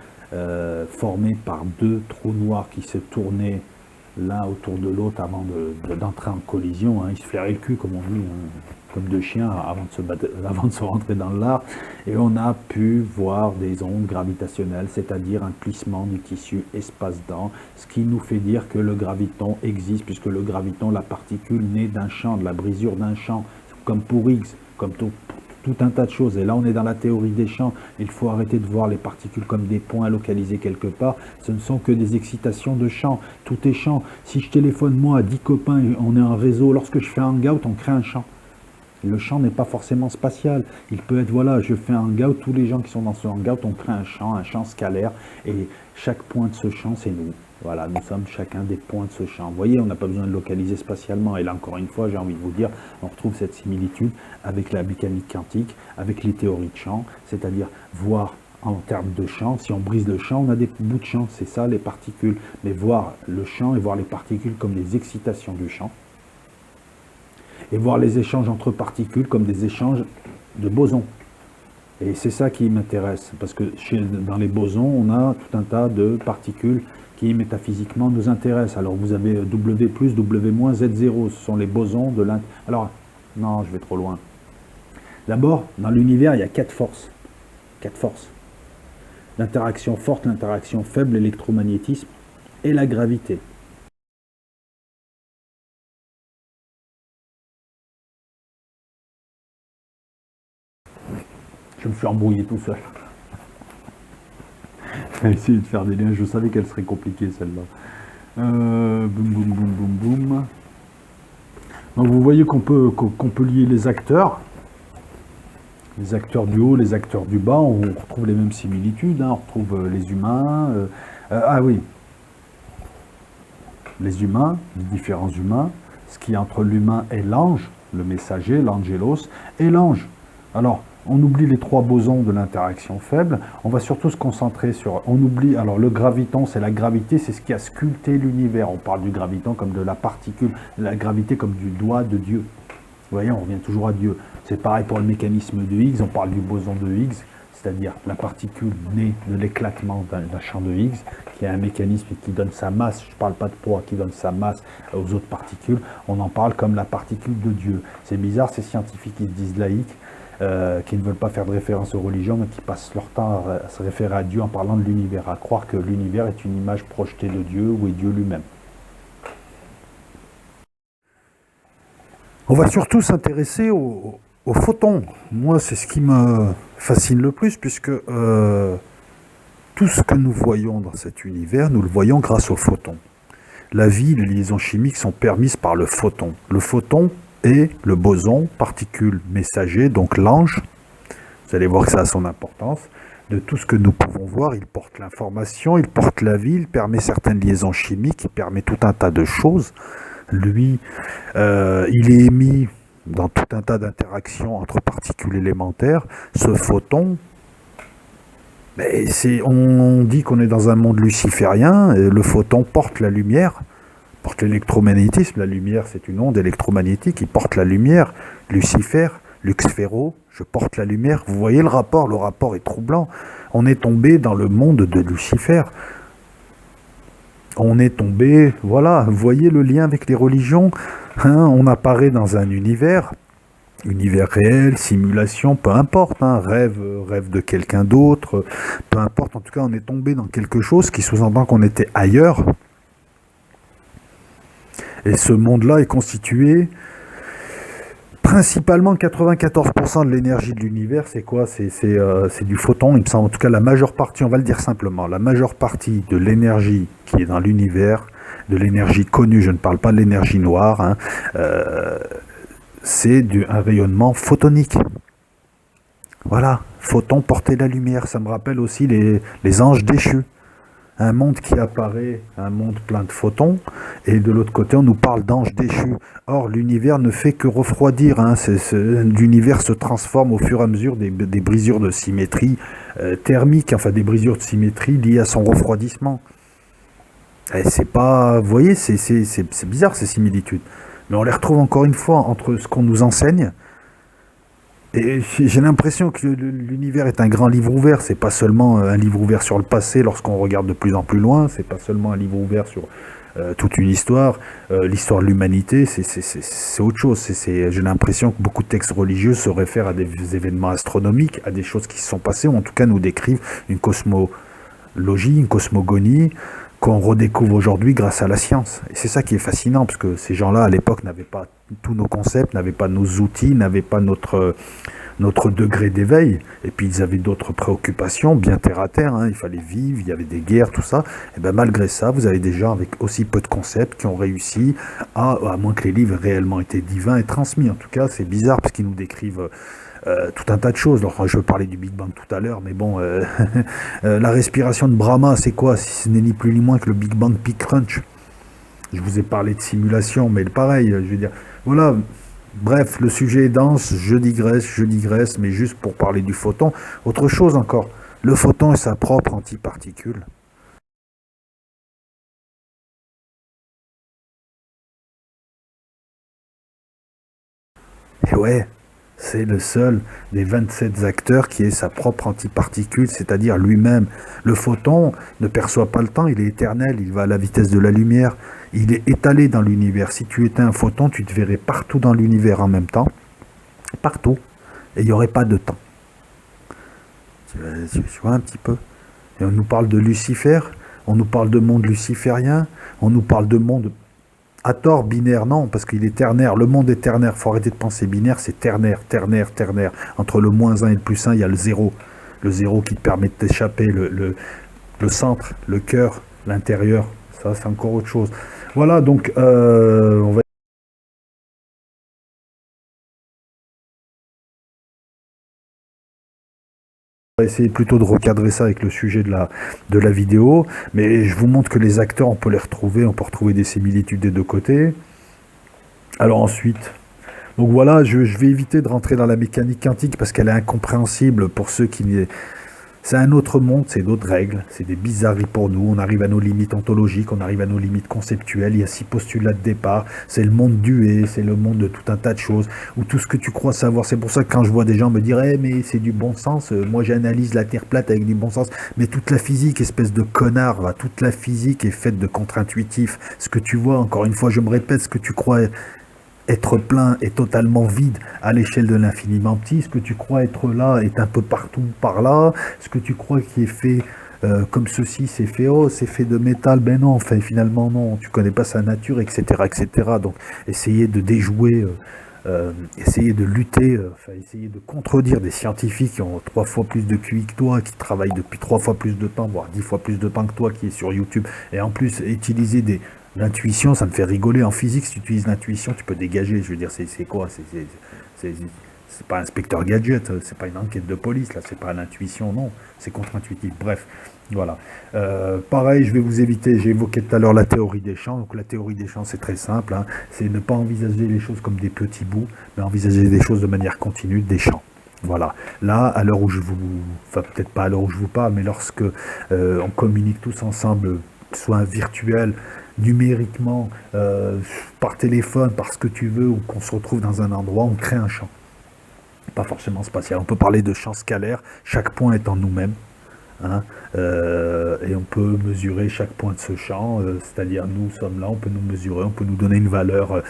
formé par deux trous noirs qui se tournaient l'un autour de l'autre avant d'entrer en collision. Ils se flairaient le cul, comme on dit, comme deux chiens avant de se rentrer dans l'art. Et on a pu voir des ondes gravitationnelles, c'est-à-dire un plissement du tissu espace-temps, ce qui nous fait dire que le graviton existe, puisque le graviton, la particule naît d'un champ, de la brisure d'un champ, comme pour Higgs, comme tout un tas de choses. Et là, on est dans la théorie des champs. Il faut arrêter de voir les particules comme des points localisés quelque part. Ce ne sont que des excitations de champs. Tout est champ. Si je téléphone, moi, à 10 copains, on est en réseau, lorsque je fais un hangout, on crée un champ. Le champ n'est pas forcément spatial. Il peut être, voilà, je fais un hangout, tous les gens qui sont dans ce hangout, on crée un champ scalaire, et chaque point de ce champ, c'est nous. Voilà, nous sommes chacun des points de ce champ. Vous voyez, on n'a pas besoin de localiser spatialement. Et là, encore une fois, j'ai envie de vous dire, on retrouve cette similitude avec la mécanique quantique, avec les théories de champ, c'est-à-dire voir en termes de champ. Si on brise le champ, on a des bouts de champ, c'est ça les particules. Mais voir le champ et voir les particules comme des excitations du champ, et voir les échanges entre particules comme des échanges de bosons. Et c'est ça qui m'intéresse, parce que dans les bosons, on a tout un tas de particules qui métaphysiquement nous intéressent. Alors vous avez W+, W-, Z0, ce sont les bosons de l'intérieur. Alors, non, je vais trop loin. D'abord, dans l'univers, il y a 4 forces. 4 forces. L'interaction forte, l'interaction faible, l'électromagnétisme et la gravité. Je me suis embrouillé tout seul. J'ai essayé de faire des liens, je savais qu'elle serait compliquée celle-là. Boum, boum, boum, boum, boum. Donc vous voyez qu'on peut lier les acteurs du haut, les acteurs du bas, on retrouve les mêmes similitudes, on retrouve les humains. Ah oui, les humains, les différents humains, ce qui est entre l'humain et l'ange, le messager, l'angelos, et l'ange. Alors, on oublie les 3 bosons de l'interaction faible, on va surtout se concentrer sur... On oublie, alors le graviton, c'est la gravité, c'est ce qui a sculpté l'univers. On parle du graviton comme de la particule, la gravité comme du doigt de Dieu. Vous voyez, on revient toujours à Dieu. C'est pareil pour le mécanisme de Higgs, on parle du boson de Higgs, c'est-à-dire la particule née de l'éclatement d'un champ de Higgs, qui a un mécanisme qui donne sa masse, je ne parle pas de poids, qui donne sa masse aux autres particules, on en parle comme la particule de Dieu. C'est bizarre, ces scientifiques qui se disent laïcs, qui ne veulent pas faire de référence aux religions, mais qui passent leur temps à se référer à Dieu en parlant de l'univers, à croire que l'univers est une image projetée de Dieu ou est Dieu lui-même. On va surtout s'intéresser aux photons. Moi, c'est ce qui me fascine le plus, puisque tout ce que nous voyons dans cet univers, nous le voyons grâce aux photons. La vie, les liaisons chimiques sont permises par le photon. Le photon est le boson, particule messager, donc l'ange. Vous allez voir que ça a son importance. De tout ce que nous pouvons voir, il porte l'information, il porte la vie, il permet certaines liaisons chimiques, il permet tout un tas de choses. Lui, il est émis dans tout un tas d'interactions entre particules élémentaires. Ce photon, on dit qu'on est dans un monde luciférien, et le photon porte la lumière, porte l'électromagnétisme. La lumière, c'est une onde électromagnétique, il porte la lumière. Lucifer, Lux Ferro, je porte la lumière. Vous voyez le rapport est troublant. On est tombé dans le monde de Lucifer. On est tombé, voilà, vous voyez le lien avec les religions, on apparaît dans un univers réel, simulation, peu importe, rêve de quelqu'un d'autre, peu importe, en tout cas on est tombé dans quelque chose qui sous-entend qu'on était ailleurs. Et ce monde-là est constitué principalement 94% de l'énergie de l'univers, c'est quoi? C'est du photon, il me semble, en tout cas la majeure partie, on va le dire simplement, la majeure partie de l'énergie qui est dans l'univers, de l'énergie connue, je ne parle pas de l'énergie noire, c'est un rayonnement photonique. Voilà, photon porter la lumière, ça me rappelle aussi les anges déchus. un monde qui apparaît, un monde plein de photons, et de l'autre côté, on nous parle d'anges déchus. Or, l'univers ne fait que refroidir, hein. L'univers se transforme au fur et à mesure des brisures de symétrie thermique, enfin des brisures de symétrie liées à son refroidissement. Et c'est pas, vous voyez, c'est bizarre ces similitudes. Mais on les retrouve encore une fois entre ce qu'on nous enseigne. Et j'ai l'impression que l'univers est un grand livre ouvert. C'est pas seulement un livre ouvert sur le passé lorsqu'on regarde de plus en plus loin. C'est pas seulement un livre ouvert sur toute une histoire. L'histoire de l'humanité, c'est autre chose. J'ai l'impression que beaucoup de textes religieux se réfèrent à des événements astronomiques, à des choses qui se sont passées, ou en tout cas nous décrivent une cosmologie, une cosmogonie qu'on redécouvre aujourd'hui grâce à la science. Et c'est ça qui est fascinant, parce que ces gens-là, à l'époque, n'avaient pas tous nos concepts, n'avaient pas nos outils, n'avaient pas notre degré d'éveil. Et puis, ils avaient d'autres préoccupations, bien terre à terre, hein. Il fallait vivre, il y avait des guerres, tout ça. Et bien, malgré ça, vous avez des gens avec aussi peu de concepts qui ont réussi, à moins que les livres aient réellement été divins et transmis. En tout cas, c'est bizarre, parce qu'ils nous décrivent tout un tas de choses. Alors, je veux parler du Big Bang tout à l'heure, mais bon, la respiration de Brahma, c'est quoi? Si ce n'est ni plus ni moins que le Big Bang Peak Crunch. Je vous ai parlé de simulation, mais pareil, je veux dire, voilà. Bref, le sujet est dense, je digresse, mais juste pour parler du photon. Autre chose encore, le photon est sa propre antiparticule. Et ouais, c'est le seul des 27 acteurs qui ait sa propre antiparticule, c'est-à-dire lui-même. Le photon ne perçoit pas le temps, il est éternel, il va à la vitesse de la lumière, il est étalé dans l'univers. Si tu étais un photon, tu te verrais partout dans l'univers en même temps, partout, et il n'y aurait pas de temps. Tu vois un petit peu? Et on nous parle de Lucifer, on nous parle de monde luciférien, on nous parle de monde à tort binaire, non, parce qu'il est ternaire. Le monde est ternaire. Faut arrêter de penser binaire, c'est ternaire, ternaire, ternaire. Entre le moins 1 et le plus 1, il y a le zéro. Le zéro qui te permet de t'échapper, le centre, le cœur, l'intérieur. Ça, c'est encore autre chose. Voilà, donc on va essayer plutôt de recadrer ça avec le sujet de la vidéo. Mais je vous montre que les acteurs, on peut les retrouver, on peut retrouver des similitudes des deux côtés. Alors ensuite, donc voilà, je vais éviter de rentrer dans la mécanique quantique parce qu'elle est incompréhensible pour ceux qui n'y... C'est un autre monde, c'est d'autres règles, c'est des bizarreries pour nous, on arrive à nos limites ontologiques, on arrive à nos limites conceptuelles, il y a 6 postulats de départ, c'est le monde dué, c'est le monde de tout un tas de choses, où tout ce que tu crois savoir, c'est pour ça que quand je vois des gens me dire « mais c'est du bon sens, moi j'analyse la Terre plate avec du bon sens », mais toute la physique, espèce de connard, va, toute la physique est faite de contre-intuitifs, ce que tu vois, encore une fois je me répète, ce que tu crois être plein et totalement vide à l'échelle de l'infiniment petit. Ce que tu crois être là est un peu partout par là. Ce que tu crois qui est fait comme ceci, c'est fait, oh, c'est fait de métal. Ben non, enfin, finalement, non. Tu connais pas sa nature, etc., etc. Donc, essayer de déjouer, essayer de lutter, enfin, essayer de contredire des scientifiques qui ont 3 fois plus de QI que toi, qui travaillent depuis 3 fois plus de temps, voire 10 fois plus de temps que toi, qui est sur YouTube, et en plus utiliser l'intuition, ça me fait rigoler. En physique, si tu utilises l'intuition, tu peux dégager. Je veux dire, c'est quoi? C'est pas inspecteur gadget, c'est pas une enquête de police, là, c'est pas l'intuition, non. C'est contre-intuitif. Bref, voilà. Pareil, je vais vous éviter, j'ai évoqué tout à l'heure la théorie des champs. Donc la théorie des champs, c'est très simple, hein. C'est ne pas envisager les choses comme des petits bouts, mais envisager les choses de manière continue, des champs. Voilà. Là, à l'heure où enfin peut-être pas à l'heure où je vous parle, mais lorsque on communique tous ensemble, soit un virtuel, numériquement, par téléphone, par ce que tu veux, ou qu'on se retrouve dans un endroit, on crée un champ. Pas forcément spatial. On peut parler de champ scalaire, chaque point étant nous-mêmes. Hein, et on peut mesurer chaque point de ce champ, c'est-à-dire nous sommes là, on peut nous mesurer, on peut nous donner une valeur.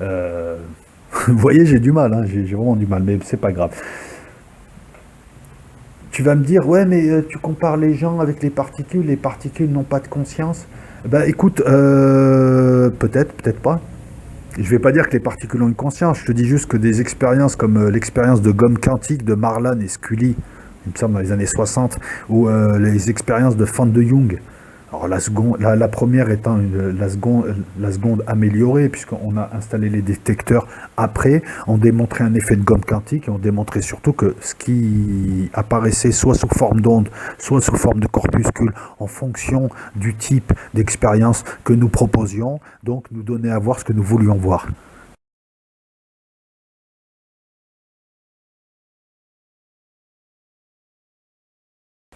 Vous voyez, j'ai du mal, hein, j'ai vraiment du mal, mais c'est pas grave. Tu vas me dire, ouais, mais tu compares les gens avec les particules n'ont pas de conscience. Ben écoute, peut-être, peut-être pas. Je vais pas dire que les particules ont une conscience, je te dis juste que des expériences comme l'expérience de gomme quantique de Marlan et Scully, il me semble dans les années 60, ou les expériences de Fan de Jung, Alors la première étant la seconde améliorée, puisqu'on a installé les détecteurs après, on démontrait un effet de gomme quantique, et on démontrait surtout que ce qui apparaissait soit sous forme d'onde, soit sous forme de corpuscule, en fonction du type d'expérience que nous proposions, donc nous donnait à voir ce que nous voulions voir.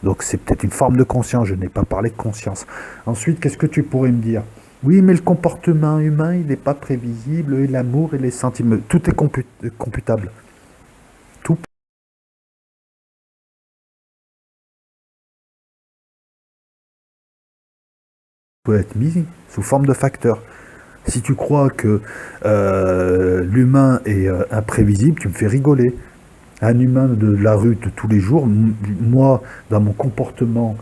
Donc c'est peut-être une forme de conscience, je n'ai pas parlé de conscience. Ensuite, qu'est-ce que tu pourrais me dire? Oui, mais le comportement humain, il n'est pas prévisible, et l'amour et les sentiments, tout est computable. Tout peut être mis sous forme de facteur. Si tu crois que l'humain est imprévisible, tu me fais rigoler. Un humain de la rue de tous les jours, moi, dans mon comportement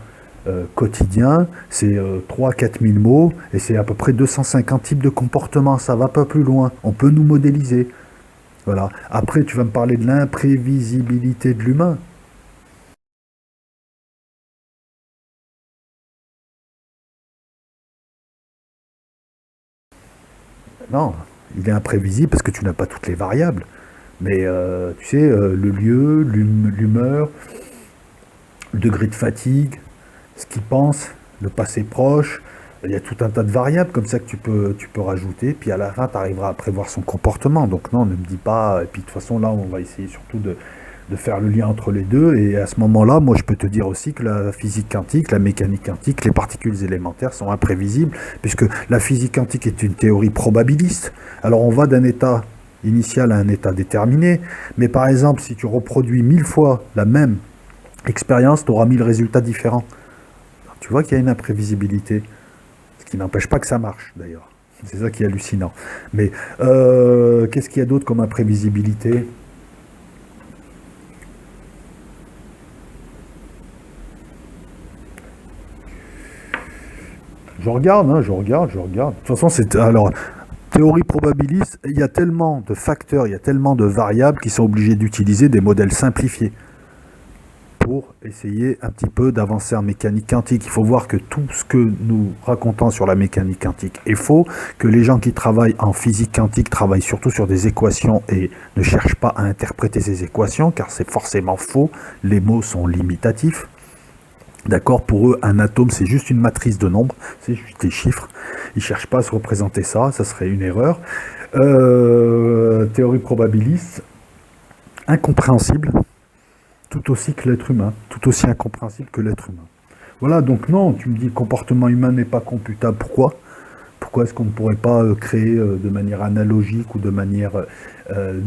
quotidien, c'est 3-4 000 mots et c'est à peu près 250 types de comportements. Ça va pas plus loin. On peut nous modéliser. Voilà. Après, tu vas me parler de l'imprévisibilité de l'humain. Non, il est imprévisible parce que tu n'as pas toutes les variables. Mais tu sais, le lieu, l'humeur, le degré de fatigue, ce qu'il pense, le passé proche. Il y a tout un tas de variables comme ça que tu peux rajouter, puis à la fin, tu arriveras à prévoir son comportement. Donc non, ne me dis pas, et puis de toute façon, là, on va essayer surtout de faire le lien entre les deux, et à ce moment-là, moi, je peux te dire aussi que la physique quantique, la mécanique quantique, les particules élémentaires sont imprévisibles, puisque la physique quantique est une théorie probabiliste. Alors on va d'un état initial à un état déterminé, mais par exemple, si tu reproduis 1000 fois la même expérience, tu auras 1000 résultats différents. Tu vois qu'il y a une imprévisibilité, ce qui n'empêche pas que ça marche d'ailleurs. C'est ça qui est hallucinant. Mais qu'est-ce qu'il y a d'autre comme imprévisibilité? Je regarde, hein, je regarde. De toute façon, c'est alors théorie probabiliste. Il y a tellement de facteurs, il y a tellement de variables qui sont obligés d'utiliser des modèles simplifiés pour essayer un petit peu d'avancer en mécanique quantique. Il faut voir que tout ce que nous racontons sur la mécanique quantique est faux, que les gens qui travaillent en physique quantique travaillent surtout sur des équations et ne cherchent pas à interpréter ces équations, car c'est forcément faux, les mots sont limitatifs. D'accord, pour eux, un atome, c'est juste une matrice de nombres, c'est juste des chiffres. Ils ne cherchent pas à se représenter ça, ça serait une erreur. Théorie probabiliste, incompréhensible, tout aussi que l'être humain, tout aussi incompréhensible que l'être humain. Voilà, donc non, tu me dis le comportement humain n'est pas computable. Pourquoi? Pourquoi est-ce qu'on ne pourrait pas créer de manière analogique ou de manière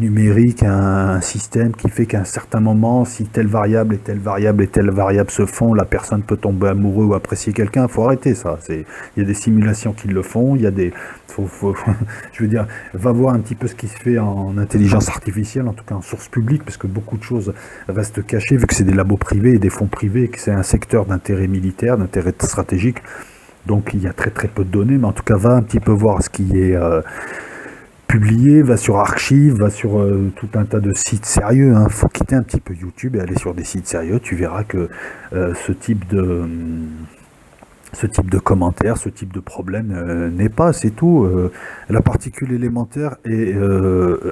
numérique un système qui fait qu'à un certain moment, si telle variable et telle variable et telle variable se font, la personne peut tomber amoureux ou apprécier quelqu'un? Il faut arrêter ça. Il y a des simulations qui le font, il y a des... je veux dire, va voir un petit peu ce qui se fait en intelligence artificielle, en tout cas en source publique, parce que beaucoup de choses restent cachées, vu que c'est des labos privés et des fonds privés, et que c'est un secteur d'intérêt militaire, d'intérêt stratégique. Donc il y a très très peu de données, mais en tout cas va un petit peu voir ce qui est publié, va sur Archive, va sur tout un tas de sites sérieux. Il faut quitter un petit peu YouTube et aller sur des sites sérieux. Tu verras que ce type de commentaires, ce type de problème n'est pas, c'est tout. La particule élémentaire et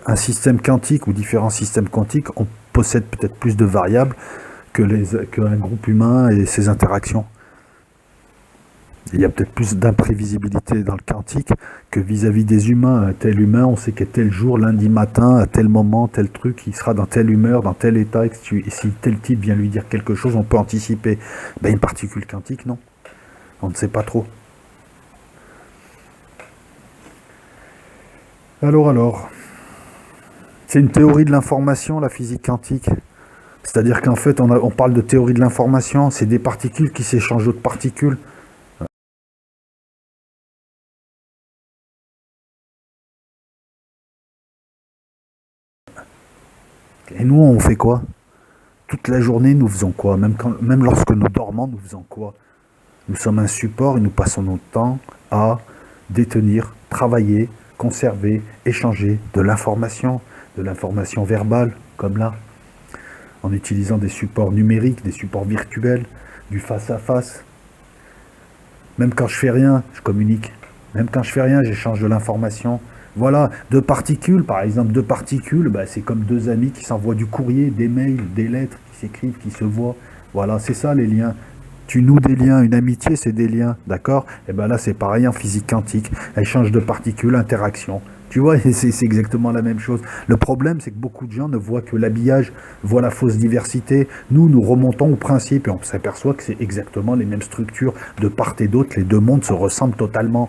un système quantique ou différents systèmes quantiques, on possède peut-être plus de variables qu'un groupe humain et ses interactions. Il y a peut-être plus d'imprévisibilité dans le quantique que vis-à-vis des humains. Un tel humain, on sait qu'à tel jour, lundi matin, à tel moment, tel truc, il sera dans telle humeur, dans tel état, et si tel type vient lui dire quelque chose, on peut anticiper. Ben, une particule quantique, non. On ne sait pas trop. Alors, c'est une théorie de l'information, la physique quantique. C'est-à-dire qu'en fait, on parle de théorie de l'information, c'est des particules qui s'échangent d'autres particules. Et nous, on fait quoi? Toute la journée, nous faisons quoi? Même lorsque nous dormons, nous faisons quoi? Nous sommes un support et nous passons notre temps à détenir, travailler, conserver, échanger de l'information verbale, comme là, en utilisant des supports numériques, des supports virtuels, du face-à-face. Même quand je fais rien, je communique. Même quand je fais rien, j'échange de l'information. Voilà, deux particules, par exemple, deux particules, bah, c'est comme deux amis qui s'envoient du courrier, des mails, des lettres, qui s'écrivent, qui se voient. Voilà, c'est ça les liens. Tu noues des liens, une amitié, c'est des liens, d'accord? Et ben là, c'est pareil en physique quantique. Échange de particules, interaction. Tu vois, c'est exactement la même chose. Le problème, c'est que beaucoup de gens ne voient que l'habillage, voient la fausse diversité. Nous remontons au principe et on s'aperçoit que c'est exactement les mêmes structures de part et d'autre. Les deux mondes se ressemblent totalement.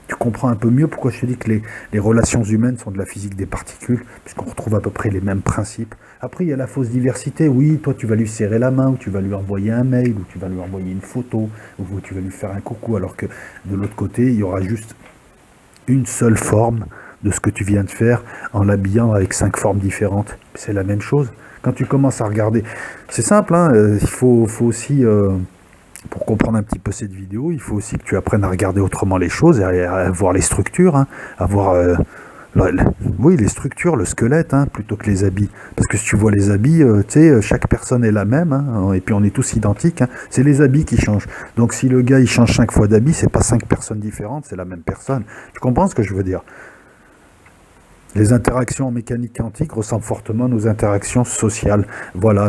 Tu comprends un peu mieux pourquoi je te dis que les relations humaines sont de la physique des particules, puisqu'on retrouve à peu près les mêmes principes. Après, il y a la fausse diversité. Oui, toi, tu vas lui serrer la main, ou tu vas lui envoyer un mail, ou tu vas lui envoyer une photo, ou tu vas lui faire un coucou, alors que de l'autre côté, il y aura juste une seule forme de ce que tu viens de faire en l'habillant avec 5 formes différentes. C'est la même chose. Quand tu commences à regarder, c'est simple, hein, il faut aussi, pour comprendre un petit peu cette vidéo, il faut aussi que tu apprennes à regarder autrement les choses, et à voir les structures, hein, à voir oui, les structures, le squelette, hein, plutôt que les habits. Parce que si tu vois les habits, tu sais, chaque personne est la même, hein, et puis on est tous identiques. Hein, c'est les habits qui changent. Donc si le gars il change 5 fois d'habits, c'est pas 5 personnes différentes, c'est la même personne. Tu comprends ce que je veux dire? Les interactions en mécanique quantique ressemblent fortement à nos interactions sociales. Voilà,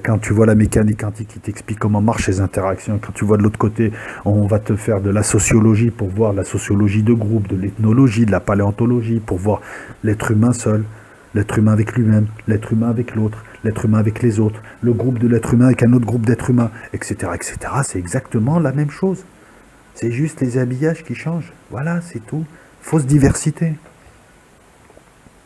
quand tu vois la mécanique quantique qui t'explique comment marchent les interactions, quand tu vois de l'autre côté, on va te faire de la sociologie pour voir la sociologie de groupe, de l'ethnologie, de la paléontologie, pour voir l'être humain seul, l'être humain avec lui-même, l'être humain avec l'autre, l'être humain avec les autres, le groupe de l'être humain avec un autre groupe d'êtres humains, etc., etc. C'est exactement la même chose. C'est juste les habillages qui changent. Voilà, c'est tout. Fausse diversité.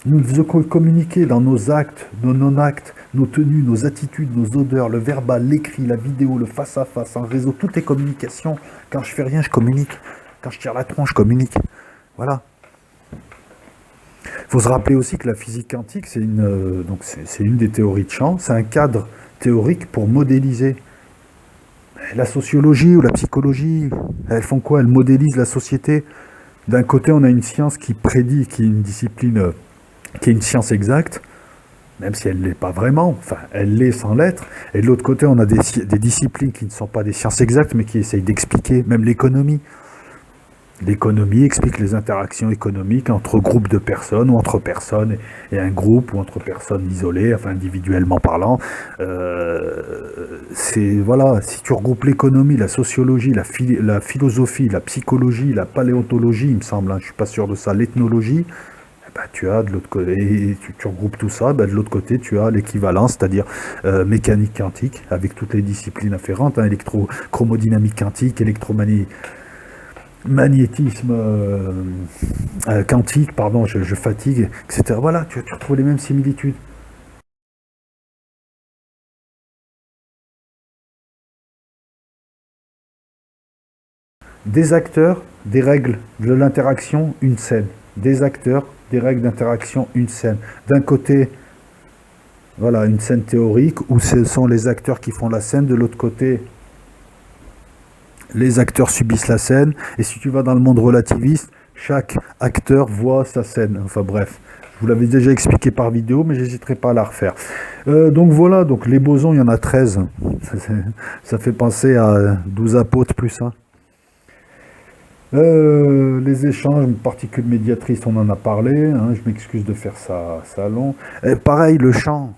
Nous devons communiquer dans nos actes, nos non-actes, nos tenues, nos attitudes, nos odeurs, le verbal, l'écrit, la vidéo, le face-à-face, en réseau, toutes les communications. Quand je fais rien, je communique. Quand je tire la tronche, je communique. Voilà. Il faut se rappeler aussi que la physique quantique, c'est une des théories de champ, c'est un cadre théorique pour modéliser. La sociologie ou la psychologie, elles font quoi? Elles modélisent la société. D'un côté, on a une science qui prédit, qui est une discipline qui est une science exacte, même si elle ne l'est pas vraiment, enfin, elle l'est sans l'être. Et de l'autre côté, on a des disciplines qui ne sont pas des sciences exactes, mais qui essayent d'expliquer, même l'économie. L'économie explique les interactions économiques entre groupes de personnes, ou entre personnes et un groupe, ou entre personnes isolées, enfin individuellement parlant. Voilà, si tu regroupes l'économie, la sociologie, la philosophie, la psychologie, la paléontologie, il me semble, hein, je ne suis pas sûr de ça, l'ethnologie, bah, tu as de l'autre côté, et tu regroupes tout ça, bah, de l'autre côté, tu as l'équivalent, c'est-à-dire mécanique quantique, avec toutes les disciplines afférentes, hein, électrochromodynamique quantique, électromagnétisme quantique, pardon, je fatigue, etc. Voilà, tu retrouves les mêmes similitudes. Des acteurs, des règles de l'interaction, une scène. Des acteurs, des règles d'interaction, une scène. D'un côté, voilà, une scène théorique où ce sont les acteurs qui font la scène. De l'autre côté, les acteurs subissent la scène. Et si tu vas dans le monde relativiste, chaque acteur voit sa scène. Enfin bref, je vous l'avais déjà expliqué par vidéo, mais j'hésiterai pas à la refaire. Donc voilà, donc les bosons, il y en a 13. Ça fait penser à 12 apôtres plus 1. Les échanges, particules médiatrices, on en a parlé, hein, je m'excuse de faire ça long. Pareil, le chant,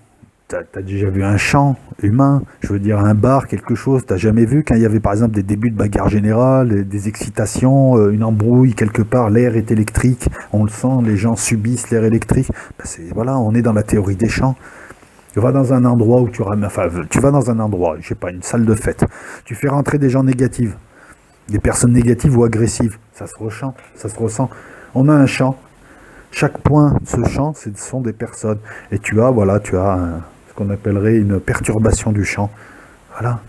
t'as déjà vu un chant humain, je veux dire un bar, quelque chose, t'as jamais vu quand il y avait par exemple des débuts de bagarre générale, des excitations, une embrouille quelque part, l'air est électrique, on le sent, les gens subissent l'air électrique, ben voilà, on est dans la théorie des chants. Tu vas dans un endroit où tu vas dans un endroit, je sais pas, une salle de fête, tu fais rentrer des gens négatifs. Des personnes négatives ou agressives, ça se ressent, ça se ressent. On a un champ, chaque point de ce champ, ce sont des personnes. Et tu as ce qu'on appellerait une perturbation du champ. Voilà.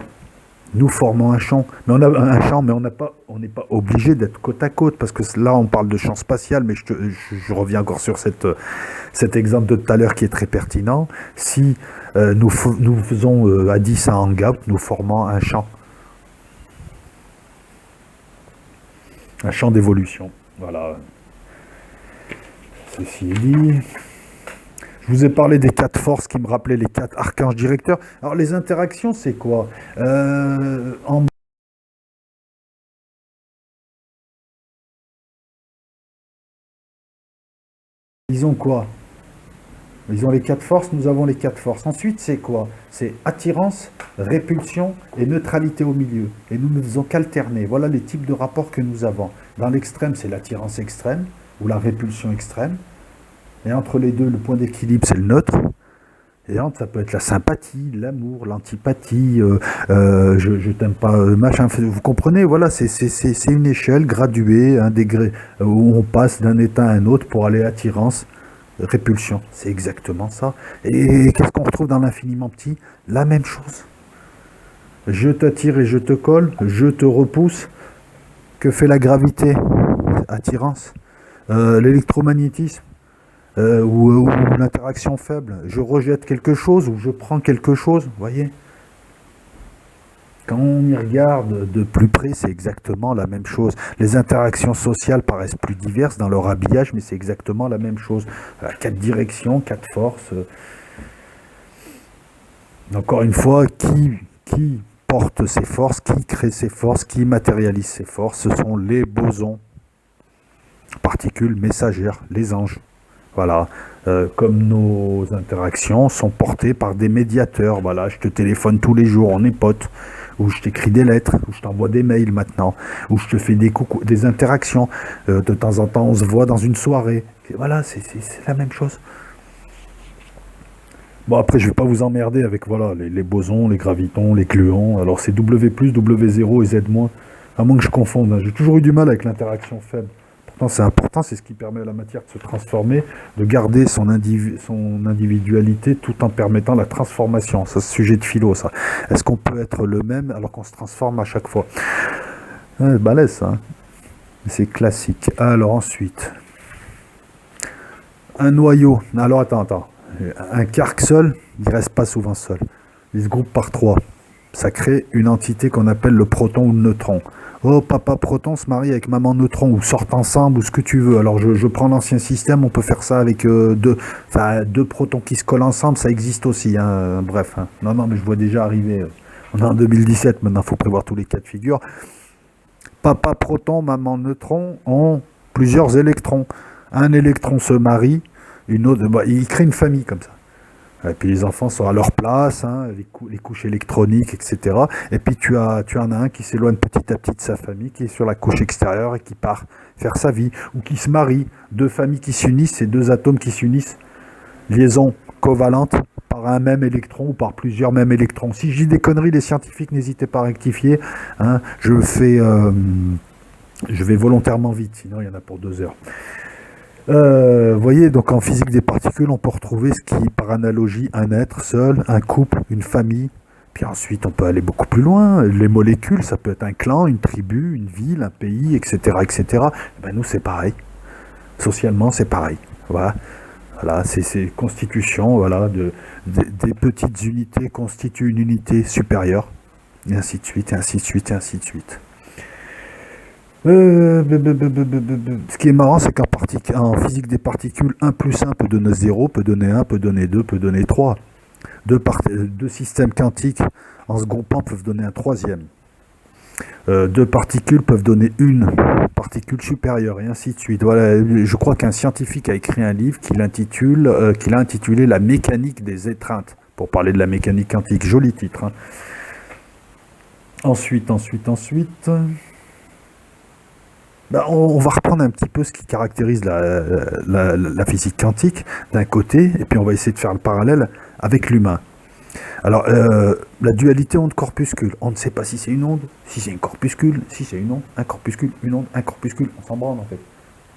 Nous formons un champ, mais on n'est pas obligé d'être côte à côte, parce que là on parle de champ spatial, mais je reviens encore sur cet exemple de tout à l'heure qui est très pertinent. Si nous faisons à 10 un hangout, nous formons un champ. Un champ d'évolution. Voilà. Ceci est dit. Je vous ai parlé des 4 forces qui me rappelaient les 4 archanges directeurs. Alors les interactions, c'est quoi en ils ont quoi? Ils ont les quatre forces, nous avons les quatre forces. Ensuite, c'est quoi? C'est attirance, répulsion et neutralité au milieu. Et nous ne faisons qu'alterner. Voilà les types de rapports que nous avons. Dans l'extrême, c'est l'attirance extrême ou la répulsion extrême. Et entre les deux, le point d'équilibre, c'est le neutre. Et entre, ça peut être la sympathie, l'amour, l'antipathie, je t'aime pas, machin. Vous comprenez? Voilà, c'est une échelle graduée, un degré où on passe d'un état à un autre pour aller attirance, répulsion. C'est exactement ça. Et qu'est-ce qu'on retrouve dans l'infiniment petit? La même chose. Je t'attire et je te colle, je te repousse. Que fait la gravité? Attirance. L'électromagnétisme. Ou l'interaction faible. Je rejette quelque chose ou je prends quelque chose, vous voyez? Quand on y regarde de plus près, c'est exactement la même chose. Les interactions sociales paraissent plus diverses dans leur habillage, mais c'est exactement la même chose. Voilà, quatre directions, quatre forces. Encore une fois, qui porte ces forces, qui crée ces forces, qui matérialise ces forces? Ce sont les bosons, particules messagères, les anges. Voilà, comme nos interactions sont portées par des médiateurs. Voilà, je te téléphone tous les jours, on est potes, ou je t'écris des lettres, ou je t'envoie des mails maintenant, ou je te fais des interactions. De temps en temps, on se voit dans une soirée. Et voilà, c'est la même chose. Bon, après, je vais pas vous emmerder avec voilà les bosons, les gravitons, les gluons. Alors, c'est W+, W0 et Z-, à moins que je confonde. Hein. J'ai toujours eu du mal avec l'interaction faible. Pourtant, c'est important, c'est ce qui permet à la matière de se transformer, de garder son individualité tout en permettant la transformation. Ça, c'est sujet de philo, ça. Est-ce qu'on peut être le même alors qu'on se transforme à chaque fois? Balèze, ça. Hein. C'est classique. Alors, ensuite, un noyau. Alors, attends. Un quark seul, il reste pas souvent seul. Il se groupe par trois. Ça crée une entité qu'on appelle le proton ou le neutron. Oh, papa proton se marie avec maman neutron, ou sortent ensemble, ou ce que tu veux. Alors je prends l'ancien système, on peut faire ça avec deux protons qui se collent ensemble, ça existe aussi. Hein, bref, hein. Non, mais je vois déjà arriver. On est en 2017, maintenant il faut prévoir tous les cas de figure. Papa proton, maman neutron ont plusieurs électrons. Un électron se marie, une autre, il crée une famille comme ça. Et puis les enfants sont à leur place, hein, les couches électroniques, etc. Et puis tu en as un qui s'éloigne petit à petit de sa famille, qui est sur la couche extérieure et qui part faire sa vie, ou qui se marie, deux familles qui s'unissent, c'est deux atomes qui s'unissent, liaison covalente par un même électron ou par plusieurs mêmes électrons. Si je dis des conneries, les scientifiques, n'hésitez pas à rectifier. Hein, je vais volontairement vite, sinon il y en a pour 2 heures. Vous voyez, donc en physique des particules, on peut retrouver ce qui est par analogie un être seul, un couple, une famille. Puis ensuite, on peut aller beaucoup plus loin. Les molécules, ça peut être un clan, une tribu, une ville, un pays, etc., etc. Et ben nous, c'est pareil. Socialement, c'est pareil. Voilà, c'est constitution. Voilà, des petites unités constituent une unité supérieure, et ainsi de suite, et ainsi de suite, et ainsi de suite. Ce qui est marrant, c'est qu'en physique des particules, 1 plus 1 peut donner 0, peut donner 1, peut donner 2, peut donner 3. Deux systèmes quantiques, en se groupant, peuvent donner un troisième. Deux particules peuvent donner une particule supérieure, et ainsi de suite. Voilà, je crois qu'un scientifique a écrit un livre qu'il a intitulé La mécanique des étreintes, pour parler de la mécanique quantique. Joli titre. Hein. Ensuite... on va reprendre un petit peu ce qui caractérise la physique quantique d'un côté, et puis on va essayer de faire le parallèle avec l'humain. Alors, la dualité onde-corpuscule, on ne sait pas si c'est une onde, si c'est un corpuscule, si c'est une onde, un corpuscule, une onde, un corpuscule, on s'en branle en fait.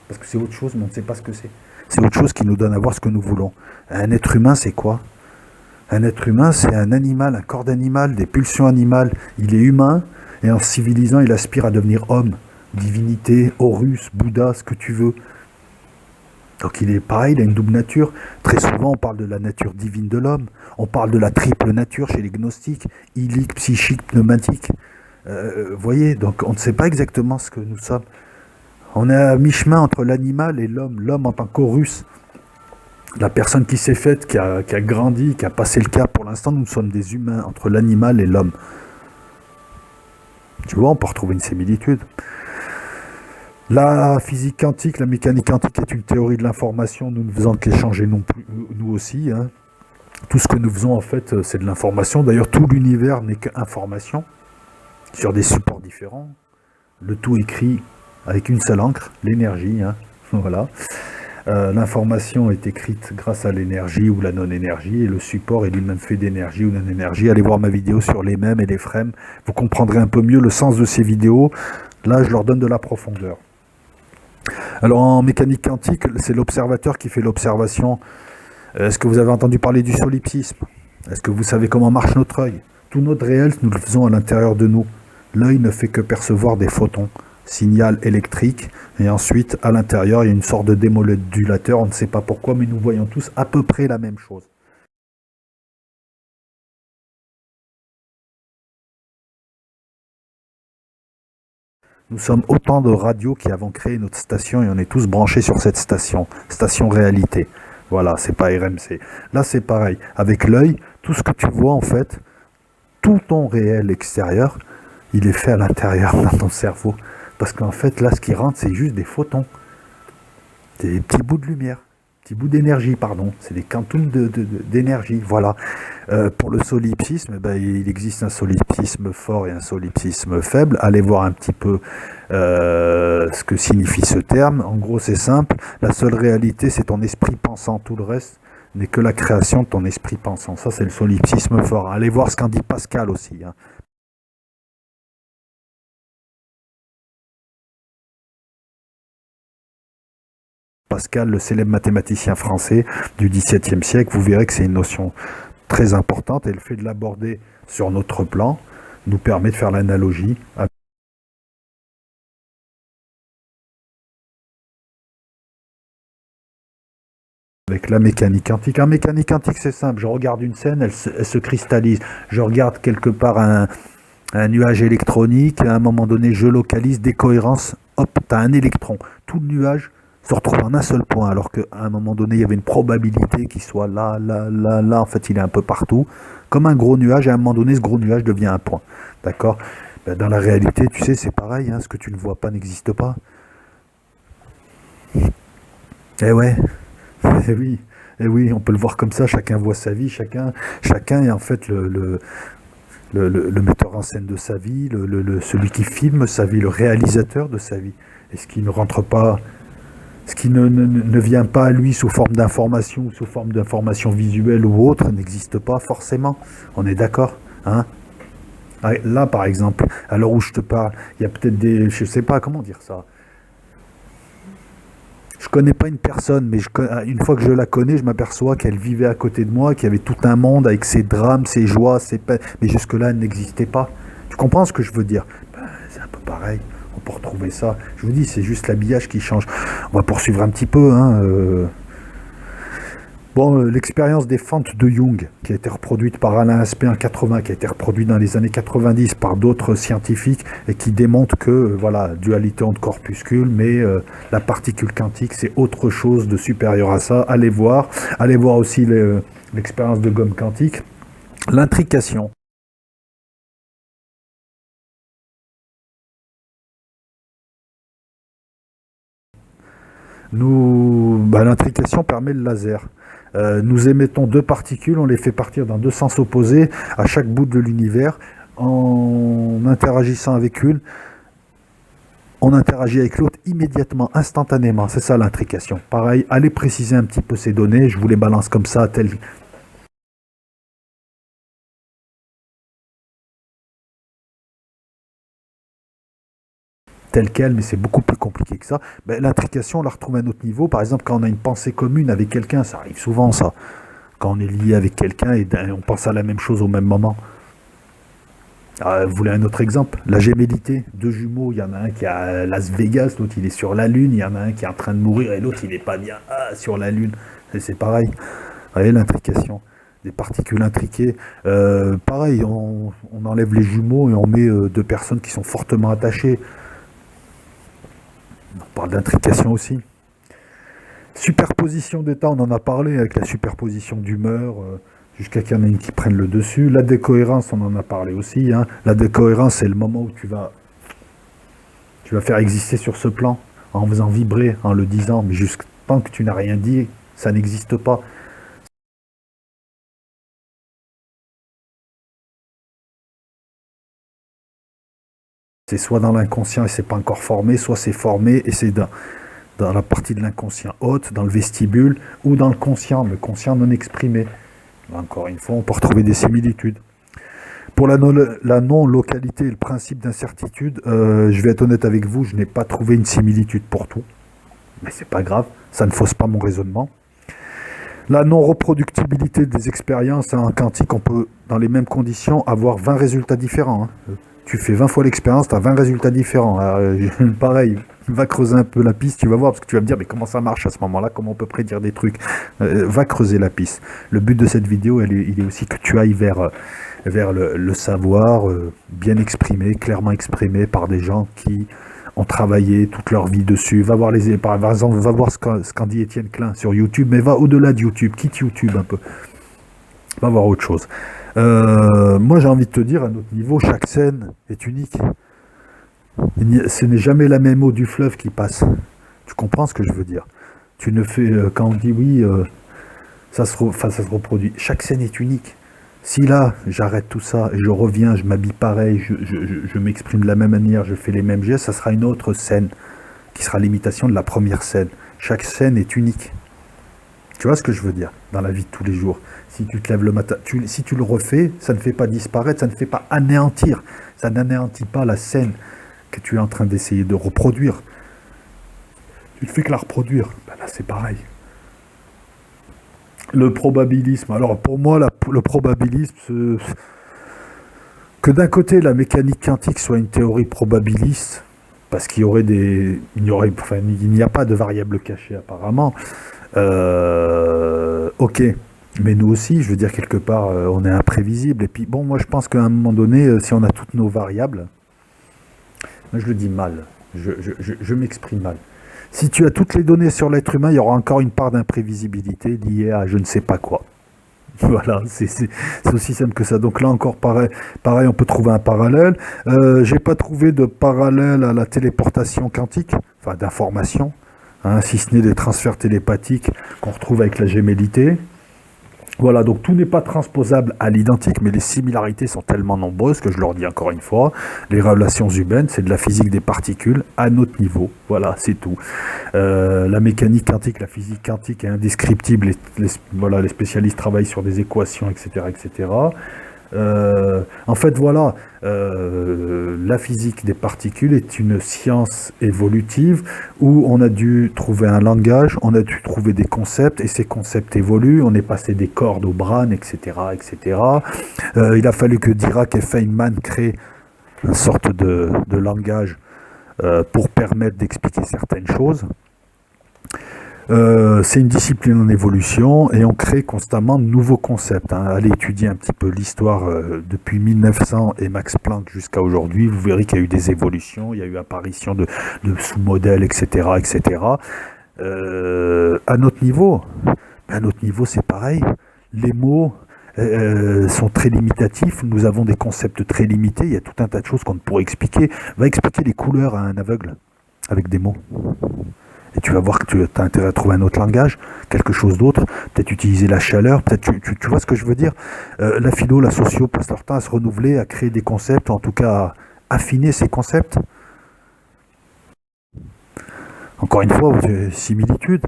Parce que c'est autre chose, mais on ne sait pas ce que c'est. C'est autre chose qui nous donne à voir ce que nous voulons. Un être humain, c'est quoi? Un être humain, c'est un animal, un corps d'animal, des pulsions animales. Il est humain, et en se civilisant, il aspire à devenir homme. Divinité, Horus, Bouddha, ce que tu veux. Donc il est pareil, il a une double nature. Très souvent, on parle de la nature divine de l'homme. On parle de la triple nature chez les gnostiques, ilique, psychique, pneumatique. Vous voyez, donc on ne sait pas exactement ce que nous sommes. On est à mi-chemin entre l'animal et l'homme. L'homme en tant qu'Horus, la personne qui s'est faite, qui a grandi, qui a passé le cap. Pour l'instant, nous sommes des humains entre l'animal et l'homme. Tu vois, on peut retrouver une similitude. La physique quantique, la mécanique quantique est une théorie de l'information, nous ne faisons qu'échanger non plus, nous aussi, hein. Tout ce que nous faisons en fait, c'est de l'information. D'ailleurs, tout l'univers n'est qu'information sur des supports différents. Le tout écrit avec une seule encre, l'énergie, hein. Voilà. L'information est écrite grâce à l'énergie ou la non-énergie et le support est lui-même fait d'énergie ou non-énergie. Allez voir ma vidéo sur les mèmes et les frèmes. Vous comprendrez un peu mieux le sens de ces vidéos. Là, je leur donne de la profondeur. Alors en mécanique quantique, c'est l'observateur qui fait l'observation. Est-ce que vous avez entendu parler du solipsisme? Est-ce que vous savez comment marche notre œil? Tout notre réel, nous le faisons à l'intérieur de nous. L'œil ne fait que percevoir des photons, signal électrique, et ensuite, à l'intérieur, il y a une sorte de démodulateur, on ne sait pas pourquoi, mais nous voyons tous à peu près la même chose. Nous sommes autant de radios qui avons créé notre station et on est tous branchés sur cette station réalité. Voilà, c'est pas RMC. Là, c'est pareil. Avec l'œil, tout ce que tu vois, en fait, tout ton réel extérieur, il est fait à l'intérieur dans ton cerveau. Parce qu'en fait, là, ce qui rentre, c'est juste des photons. Des petits bouts de lumière. Petits bouts d'énergie, pardon. C'est des quantums d'énergie. Voilà. Pour le solipsisme, eh ben, il existe un solipsisme fort et un solipsisme faible. Allez voir un petit peu ce que signifie ce terme. En gros, c'est simple. La seule réalité, c'est ton esprit pensant. Tout le reste n'est que la création de ton esprit pensant. Ça, c'est le solipsisme fort. Allez voir ce qu'en dit Pascal aussi, hein. Pascal, le célèbre mathématicien français du XVIIe siècle, vous verrez que c'est une notion très importante et le fait de l'aborder sur notre plan nous permet de faire l'analogie avec la mécanique quantique. En mécanique quantique, c'est simple. Je regarde une scène, elle se cristallise. Je regarde quelque part un nuage électronique. À un moment donné, je localise des cohérences. Hop, tu as un électron. Tout le nuage se retrouve en un seul point, alors qu'à un moment donné, il y avait une probabilité qu'il soit là, là, là, là. En fait, il est un peu partout. Comme un gros nuage, à un moment donné, ce gros nuage devient un point. D'accord? Ben, dans la réalité, tu sais, c'est pareil. Hein, ce que tu ne vois pas n'existe pas. Eh ouais. Eh oui, eh oui, on peut le voir comme ça, chacun voit sa vie, chacun est en fait le metteur en scène de sa vie, celui qui filme sa vie, le réalisateur de sa vie. Et ce qui ne rentre pas, ce qui ne vient pas à lui sous forme d'information, sous forme d'information visuelle ou autre, n'existe pas forcément. On est d'accord, hein? Ah, là, par exemple, à l'heure où je te parle, il y a peut-être des, je sais pas comment dire ça. Je connais pas une personne, mais une fois que je la connais, je m'aperçois qu'elle vivait à côté de moi, qu'il y avait tout un monde avec ses drames, ses joies, ses peines. Mais jusque-là, elle n'existait pas. Tu comprends ce que je veux dire? Ben, c'est un peu pareil. On peut retrouver ça. Je vous dis, c'est juste l'habillage qui change. On va poursuivre un petit peu, hein. Bon, l'expérience des fentes de Jung, qui a été reproduite par Alain Aspect en 80, qui a été reproduite dans les années 90 par d'autres scientifiques, et qui démontre que, voilà, dualité entre corpuscules, mais la particule quantique, c'est autre chose de supérieur à ça. Allez voir. Allez voir aussi l'expérience de gomme quantique. L'intrication. L'intrication permet le laser. Nous émettons deux particules, on les fait partir dans deux sens opposés à chaque bout de l'univers. En interagissant avec une, on interagit avec l'autre immédiatement, instantanément. C'est ça l'intrication. Pareil, allez préciser un petit peu ces données. Je vous les balance comme ça, tel quel, mais c'est beaucoup plus compliqué que ça. Ben, l'intrication, on la retrouve à un autre niveau. Par exemple, quand on a une pensée commune avec quelqu'un, ça arrive souvent ça. Quand on est lié avec quelqu'un et on pense à la même chose au même moment. Ah, vous voulez un autre exemple? La gémellité, deux jumeaux, il y en a un qui est à Las Vegas, l'autre il est sur la Lune, il y en a un qui est en train de mourir et l'autre il n'est pas bien sur la Lune. Et c'est pareil. Vous voyez l'intrication, des particules intriquées. Pareil, on enlève les jumeaux et on met deux personnes qui sont fortement attachées. On parle d'intrication aussi. Superposition d'états, on en a parlé avec la superposition d'humeur, jusqu'à qu'il y en ait une qui prenne le dessus. La décohérence, on en a parlé aussi, hein. La décohérence, c'est le moment où tu vas faire exister sur ce plan. en faisant vibrer, en le disant, mais jusqu'à tant que tu n'as rien dit, ça n'existe pas. C'est soit dans l'inconscient et c'est pas encore formé, soit c'est formé et c'est dans la partie de l'inconscient haute, dans le vestibule, ou dans le conscient non exprimé. Là, encore une fois, on peut retrouver des similitudes. Pour la non-localité et le principe d'incertitude, je vais être honnête avec vous, je n'ai pas trouvé une similitude pour tout. Mais c'est pas grave, ça ne fausse pas mon raisonnement. La non-reproductibilité des expériences en quantique, on peut, dans les mêmes conditions, avoir 20 résultats différents. Hein. Tu fais 20 fois l'expérience, tu as 20 résultats différents. Alors, pareil, va creuser un peu la piste, tu vas voir, parce que tu vas me dire, mais comment ça marche à ce moment-là, comment on peut prédire des trucs. Va creuser la piste. Le but de cette vidéo, il est aussi que tu ailles vers le savoir bien exprimé, clairement exprimé par des gens qui ont travaillé toute leur vie dessus. Va voir par exemple, va voir ce qu'en dit Étienne Klein sur YouTube, mais va au-delà de YouTube, quitte YouTube un peu. Va voir autre chose. Moi j'ai envie de te dire, à notre niveau, chaque scène est unique. Ce n'est jamais la même eau du fleuve qui passe. Tu comprends ce que je veux dire? Tu ne fais, quand on dit oui, ça se reproduit. Chaque scène est unique. Si là, j'arrête tout ça, et je reviens, je m'habille pareil, je m'exprime de la même manière, je fais les mêmes gestes, ça sera une autre scène, qui sera l'imitation de la première scène. Chaque scène est unique. Tu vois ce que je veux dire? Dans la vie de tous les jours. Si tu te lèves le matin, si tu le refais, ça ne fait pas disparaître, ça ne fait pas anéantir. Ça n'anéantit pas la scène que tu es en train d'essayer de reproduire. Tu ne fais que la reproduire. Ben là, c'est pareil. Le probabilisme. Alors pour moi, le probabilisme, que d'un côté la mécanique quantique soit une théorie probabiliste, parce qu'il y aurait il n'y a pas de variable cachée apparemment. Ok, mais nous aussi, je veux dire quelque part, on est imprévisible. Et puis bon, moi je pense qu'à un moment donné, si on a toutes nos variables, moi je le dis mal, je m'exprime mal. Si tu as toutes les données sur l'être humain, il y aura encore une part d'imprévisibilité liée à je ne sais pas quoi. Voilà, c'est aussi simple que ça. Donc là encore, pareil, on peut trouver un parallèle. J'ai pas trouvé de parallèle à la téléportation quantique, enfin d'information, hein, si ce n'est des transferts télépathiques qu'on retrouve avec la gémellité. Voilà, donc tout n'est pas transposable à l'identique, mais les similarités sont tellement nombreuses que je leur dis encore une fois, les relations humaines, c'est de la physique des particules à notre niveau. Voilà, c'est tout. La mécanique quantique, la physique quantique est indescriptible. Voilà, les spécialistes travaillent sur des équations, etc., etc. En fait, voilà, la physique des particules est une science évolutive où on a dû trouver un langage, on a dû trouver des concepts, et ces concepts évoluent, on est passé des cordes au brane, etc., etc. Il a fallu que Dirac et Feynman créent une sorte de langage pour permettre d'expliquer certaines choses. C'est une discipline en évolution et on crée constamment de nouveaux concepts. Hein. Allez étudier un petit peu l'histoire depuis 1900 et Max Planck jusqu'à aujourd'hui. Vous verrez qu'il y a eu des évolutions, il y a eu apparition de sous-modèles, etc., etc. À notre niveau, c'est pareil. Les mots sont très limitatifs. Nous avons des concepts très limités. Il y a tout un tas de choses qu'on ne pourrait expliquer. Va expliquer les couleurs à un aveugle avec des mots. Et tu vas voir que tu as intérêt à trouver un autre langage, quelque chose d'autre, peut-être utiliser la chaleur, peut-être tu vois ce que je veux dire. La philo, la socio passe leur temps à se renouveler, à créer des concepts, en tout cas à affiner ces concepts. Encore une fois, similitude.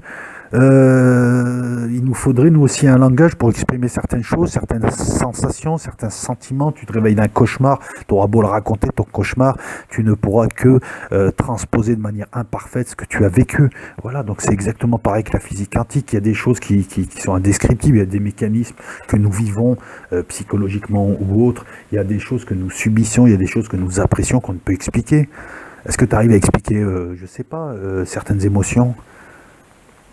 Il nous faudrait nous aussi un langage pour exprimer certaines choses, certaines sensations, certains sentiments. Tu te réveilles d'un cauchemar, tu auras beau le raconter, ton cauchemar, tu ne pourras que transposer de manière imparfaite ce que tu as vécu. Voilà, donc c'est exactement pareil que la physique quantique. Il y a des choses qui sont indescriptibles, il y a des mécanismes que nous vivons psychologiquement ou autres, il y a des choses que nous subissons, il y a des choses que nous apprécions qu'on ne peut expliquer. Est-ce que tu arrives à expliquer, je sais pas, certaines émotions ?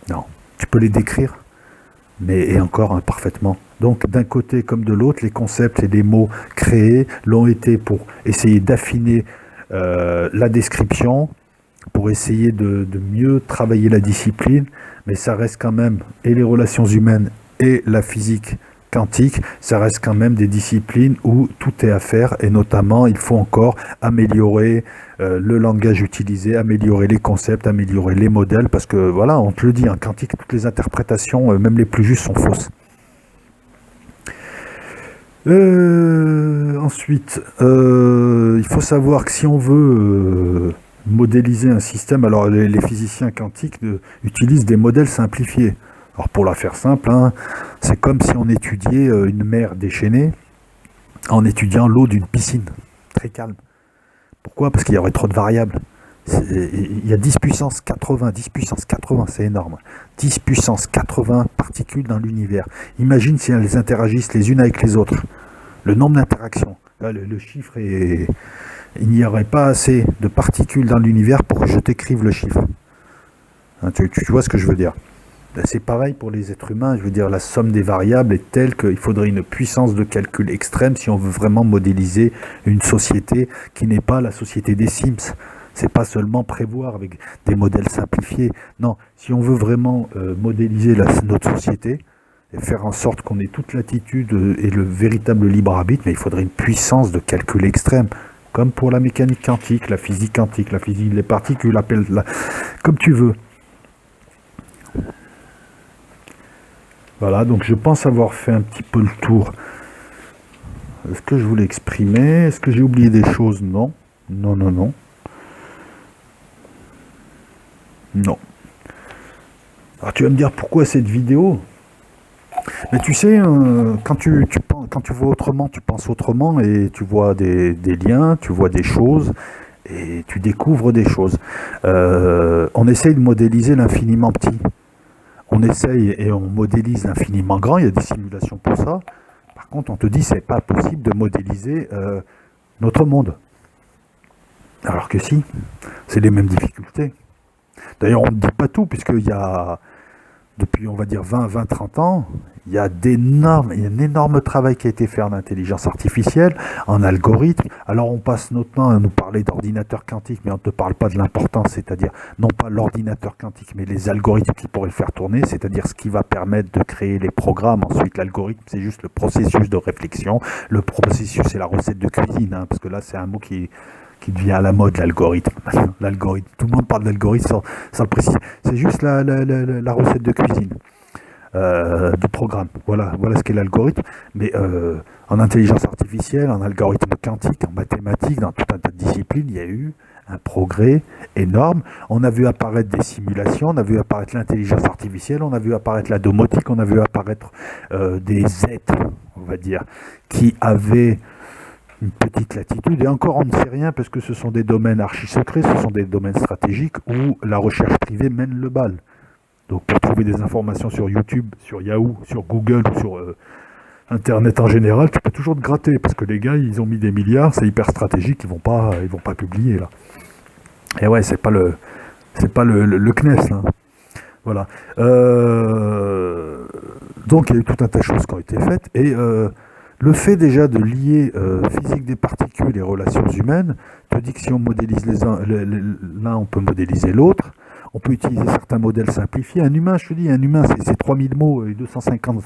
Non, tu peux les décrire, mais et encore imparfaitement. Donc d'un côté comme de l'autre, les concepts et les mots créés l'ont été pour essayer d'affiner la description, pour essayer de mieux travailler la discipline, mais ça reste quand même, et les relations humaines et la physique quantique, ça reste quand même des disciplines où tout est à faire, et notamment il faut encore améliorer le langage utilisé, améliorer les concepts, améliorer les modèles, parce que voilà, on te le dit, en quantique, toutes les interprétations, même les plus justes, sont fausses. Ensuite, il faut savoir que si on veut modéliser un système, alors les physiciens quantiques utilisent des modèles simplifiés. Alors pour la faire simple, hein, c'est comme si on étudiait une mer déchaînée en étudiant l'eau d'une piscine, très calme. Pourquoi? Parce qu'il y aurait trop de variables. Il y a 10 puissance 80, 10 puissance 80, c'est énorme. 10 puissance 80 particules dans l'univers. Imagine si elles interagissent les unes avec les autres. Le nombre d'interactions. Le chiffre est... Il n'y aurait pas assez de particules dans l'univers pour que je t'écrive le chiffre. Hein, tu vois ce que je veux dire? C'est pareil pour les êtres humains. Je veux dire, la somme des variables est telle qu'il faudrait une puissance de calcul extrême si on veut vraiment modéliser une société qui n'est pas la société des Sims. C'est pas seulement prévoir avec des modèles simplifiés. Non, si on veut vraiment modéliser notre société et faire en sorte qu'on ait toute l'attitude et le véritable libre arbitre, mais il faudrait une puissance de calcul extrême. Comme pour la mécanique quantique, la physique des particules, appelle-la comme tu veux. Voilà, donc je pense avoir fait un petit peu le tour. Est-ce que je voulais exprimer? Est-ce que j'ai oublié des choses? Non. Non. Non. Alors tu vas me dire pourquoi cette vidéo? Mais tu sais, quand tu vois autrement, tu penses autrement, et tu vois des liens, tu vois des choses, et tu découvres des choses. On essaye de modéliser l'infiniment petit. On essaye et on modélise l'infiniment grand, il y a des simulations pour ça. Par contre, on te dit c'est pas possible de modéliser notre monde. Alors que si, c'est les mêmes difficultés. D'ailleurs, on ne dit pas tout, puisqu'il y a, depuis on va dire 20-30 ans, il y a un énorme travail qui a été fait en intelligence artificielle, en algorithme. Alors on passe notre temps à nous parler d'ordinateur quantique, mais on ne te parle pas de l'importance, c'est-à-dire non pas l'ordinateur quantique, mais les algorithmes qui pourraient le faire tourner, c'est-à-dire ce qui va permettre de créer les programmes. Ensuite, l'algorithme, c'est juste le processus de réflexion. Le processus, c'est la recette de cuisine, hein, parce que là, c'est un mot qui devient à la mode, l'algorithme. L'algorithme, tout le monde parle d'algorithme sans le préciser. C'est juste la recette de cuisine du programme. Voilà ce qu'est l'algorithme. Mais en intelligence artificielle, en algorithme quantique, en mathématiques, dans tout un tas de disciplines, il y a eu un progrès énorme. On a vu apparaître des simulations, on a vu apparaître l'intelligence artificielle, on a vu apparaître la domotique, on a vu apparaître des êtres, on va dire, qui avaient une petite latitude, et encore on ne sait rien parce que ce sont des domaines archi-secrets, ce sont des domaines stratégiques où la recherche privée mène le bal. Donc pour trouver des informations sur YouTube, sur Yahoo, sur Google ou sur Internet en général, tu peux toujours te gratter parce que les gars ils ont mis des milliards, c'est hyper stratégique, ils vont pas publier là. Et ouais, c'est pas le CNES là. Voilà. Donc il y a eu tout un tas de choses qui ont été faites, et le fait déjà de lier physique des particules et relations humaines te dit que si on modélise l'un, on peut modéliser l'autre. On peut utiliser certains modèles simplifiés. Un humain, je te dis, c'est 3000 mots et 250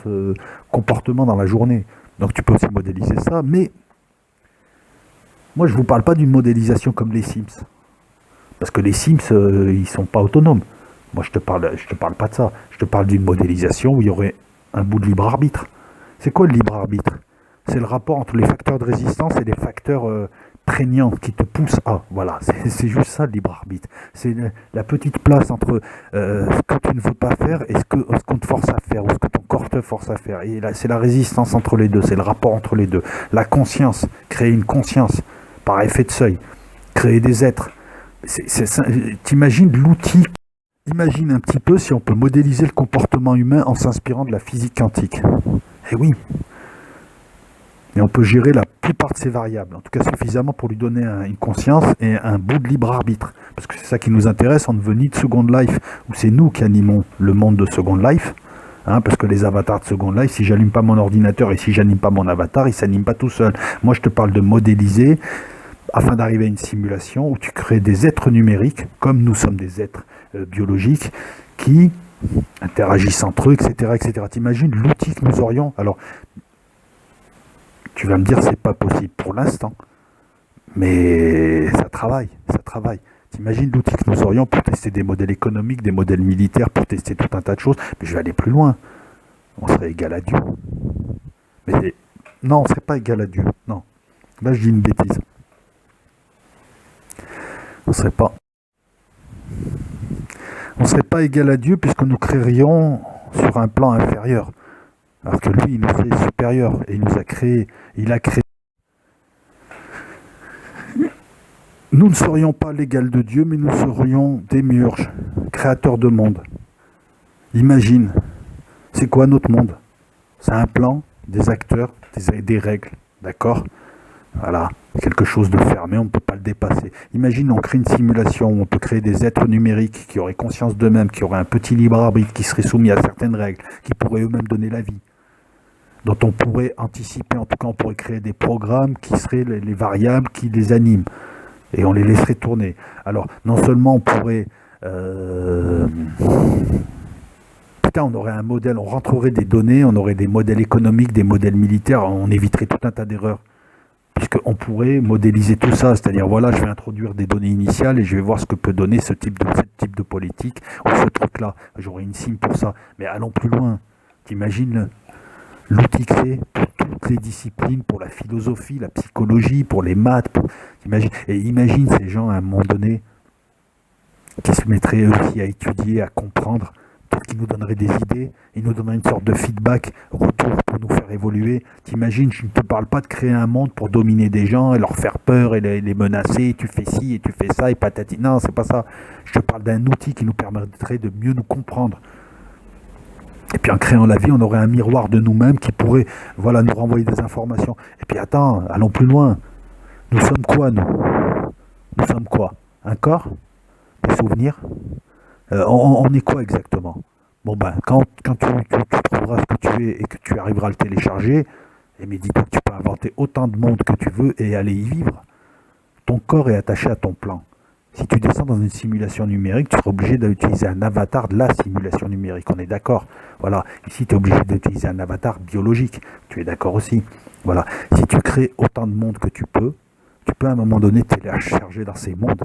comportements dans la journée. Donc tu peux aussi modéliser ça. Mais moi, je ne vous parle pas d'une modélisation comme les Sims. Parce que les Sims, ils ne sont pas autonomes. Moi, je te parle pas de ça. Je te parle d'une modélisation où il y aurait un bout de libre arbitre. C'est quoi le libre arbitre? C'est le rapport entre les facteurs de résistance et les facteurs prégnants qui te poussent à. Voilà, c'est juste ça le libre arbitre. C'est la petite place entre ce que tu ne veux pas faire et ce qu'on te force à faire, ou ce que ton corps te force à faire. Et là, c'est la résistance entre les deux, c'est le rapport entre les deux. La conscience, créer une conscience par effet de seuil, créer des êtres. T'imagines l'outil. Imagine un petit peu si on peut modéliser le comportement humain en s'inspirant de la physique quantique. Eh oui. Et on peut gérer la plupart de ces variables, en tout cas suffisamment pour lui donner une conscience et un bout de libre arbitre. Parce que c'est ça qui nous intéresse, on ne veut ni de Second Life, où c'est nous qui animons le monde de Second Life, hein, parce que les avatars de Second Life, si j'allume pas mon ordinateur et si j'anime pas mon avatar, il s'anime pas tout seul. Moi je te parle de modéliser, afin d'arriver à une simulation où tu crées des êtres numériques, comme nous sommes des êtres biologiques, qui interagissent entre eux, etc., etc. T'imagines l'outil que nous aurions? Alors, tu vas me dire, c'est pas possible pour l'instant, mais ça travaille, ça travaille. T'imagines l'outil que nous aurions pour tester des modèles économiques, des modèles militaires, pour tester tout un tas de choses. Mais je vais aller plus loin. On serait égal à Dieu. Mais non, on serait pas égal à Dieu. Non. Là, je dis une bêtise. On serait pas. On serait pas égal à Dieu puisque nous créerions sur un plan inférieur. Alors que lui, il nous est supérieur et il nous a créé. Il a créé. Nous ne serions pas l'égal de Dieu, mais nous serions démiurges, créateurs de monde. Imagine, c'est quoi notre monde? C'est un plan, des acteurs, des règles, d'accord? Voilà, quelque chose de fermé, on ne peut pas le dépasser. Imagine, on crée une simulation où on peut créer des êtres numériques qui auraient conscience d'eux-mêmes, qui auraient un petit libre arbitre, qui seraient soumis à certaines règles, qui pourraient eux-mêmes donner la vie, dont on pourrait anticiper, en tout cas on pourrait créer des programmes qui seraient les variables qui les animent. Et on les laisserait tourner. Alors, non seulement on pourrait... Putain, on aurait un modèle, on rentrerait des données, on aurait des modèles économiques, des modèles militaires, on éviterait tout un tas d'erreurs. Puisqu'on pourrait modéliser tout ça, c'est-à-dire, voilà, je vais introduire des données initiales et je vais voir ce que peut donner ce type de politique ou ce truc-là. J'aurai une sim pour ça. Mais allons plus loin. T'imagines l'outil que c'est pour toutes les disciplines, pour la philosophie, la psychologie, pour les maths. Et imagine ces gens à un moment donné qui se mettraient aussi à étudier, à comprendre, peut-être qu'ils nous donneraient des idées, ils nous donneraient une sorte de feedback, retour pour nous faire évoluer. T'imagines, je ne te parle pas de créer un monde pour dominer des gens et leur faire peur et les menacer, tu fais ci et tu fais ça et patati. Non, c'est pas ça. Je te parle d'un outil qui nous permettrait de mieux nous comprendre. Et puis en créant la vie, on aurait un miroir de nous-mêmes qui pourrait, voilà, nous renvoyer des informations. Et puis attends, allons plus loin. Nous sommes quoi, nous? Nous sommes quoi? Un corps? Des souvenirs? On est quoi exactement? Bon ben, quand tu trouveras ce que tu es et que tu arriveras à le télécharger, et mais dis-toi que tu peux inventer autant de monde que tu veux et aller y vivre. Ton corps est attaché à ton plan. Si tu descends dans une simulation numérique, tu seras obligé d'utiliser un avatar de la simulation numérique. On est d'accord. Voilà. Ici, tu es obligé d'utiliser un avatar biologique. Tu es d'accord aussi. Voilà. Si tu crées autant de mondes que tu peux à un moment donné télécharger dans ces mondes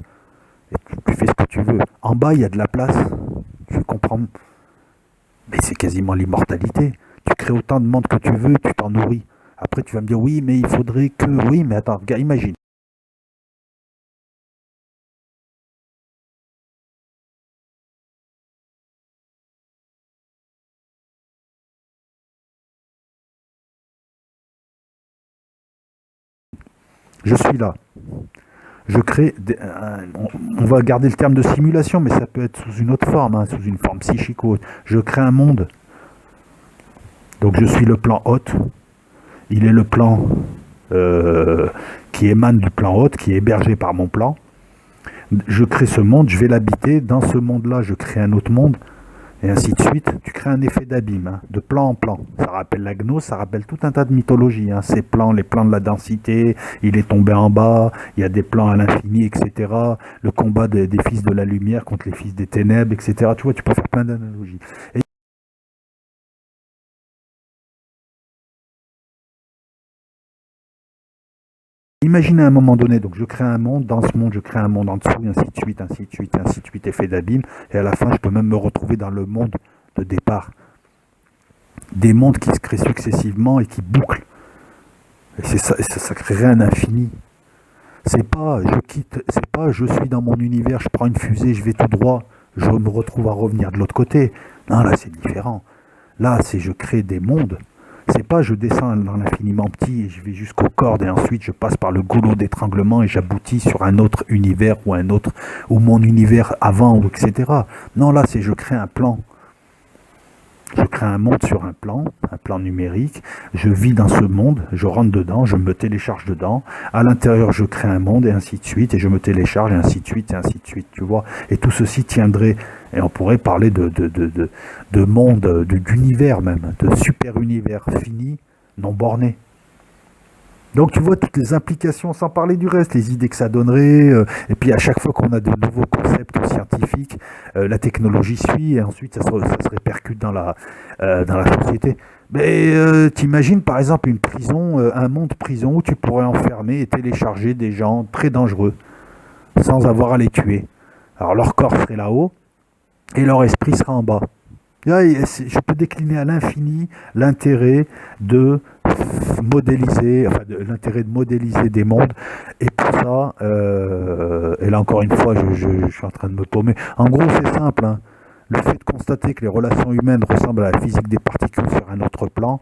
et tu fais ce que tu veux. En bas, il y a de la place. Tu comprends? Mais c'est quasiment l'immortalité. Tu crées autant de mondes que tu veux, tu t'en nourris. Après, tu vas me dire, oui, mais il faudrait que... Oui, mais attends, regarde, imagine. Je suis là. Je crée... on va garder le terme de simulation, mais ça peut être sous une autre forme, hein, sous une forme psychique ou autre. Je crée un monde. Donc je suis le plan hôte. Il est le plan qui émane du plan hôte, qui est hébergé par mon plan. Je crée ce monde, je vais l'habiter. Dans ce monde-là, je crée un autre monde. Et ainsi de suite, tu crées un effet d'abîme, hein, de plan en plan. Ça rappelle la gnose, ça rappelle tout un tas de mythologies. Hein. Ces plans, les plans de la densité, il est tombé en bas, il y a des plans à l'infini, etc. Le combat des fils de la lumière contre les fils des ténèbres, etc. Tu vois, tu peux faire plein d'analogies. Et imaginez à un moment donné, donc je crée un monde, dans ce monde je crée un monde en dessous, et ainsi de suite, ainsi de suite, ainsi de suite, effet d'abîme, et à la fin je peux même me retrouver dans le monde de départ. Des mondes qui se créent successivement et qui bouclent. Et ça créerait un infini. C'est pas je quitte, c'est pas je suis dans mon univers, je prends une fusée, je vais tout droit, je me retrouve à revenir de l'autre côté. Non, là c'est différent. Là c'est je crée des mondes. C'est pas je descends dans l'infiniment petit et je vais jusqu'aux cordes et ensuite je passe par le goulot d'étranglement et j'aboutis sur un autre univers ou un autre, ou mon univers avant, ou etc. Non, là c'est je crée un plan. Je crée un monde sur un plan numérique, je vis dans ce monde, je rentre dedans, je me télécharge dedans, à l'intérieur je crée un monde et ainsi de suite, et je me télécharge et ainsi de suite, et ainsi de suite, tu vois. Et tout ceci tiendrait, et on pourrait parler de monde, d'univers même, de super univers fini, non borné. Donc tu vois toutes les implications, sans parler du reste, les idées que ça donnerait, et puis à chaque fois qu'on a de nouveaux concepts scientifiques, la technologie suit, et ensuite ça se répercute dans la société. Mais t'imagines par exemple une prison, un monde prison où tu pourrais enfermer et télécharger des gens très dangereux, sans avoir à les tuer. Alors leur corps serait là-haut, et leur esprit sera en bas. Là, je peux décliner à l'infini l'intérêt de modéliser, enfin l'intérêt de modéliser des mondes. Et pour ça, et là encore une fois, je suis en train de me paumer. En gros, c'est simple, hein. Le fait de constater que les relations humaines ressemblent à la physique des particules sur un autre plan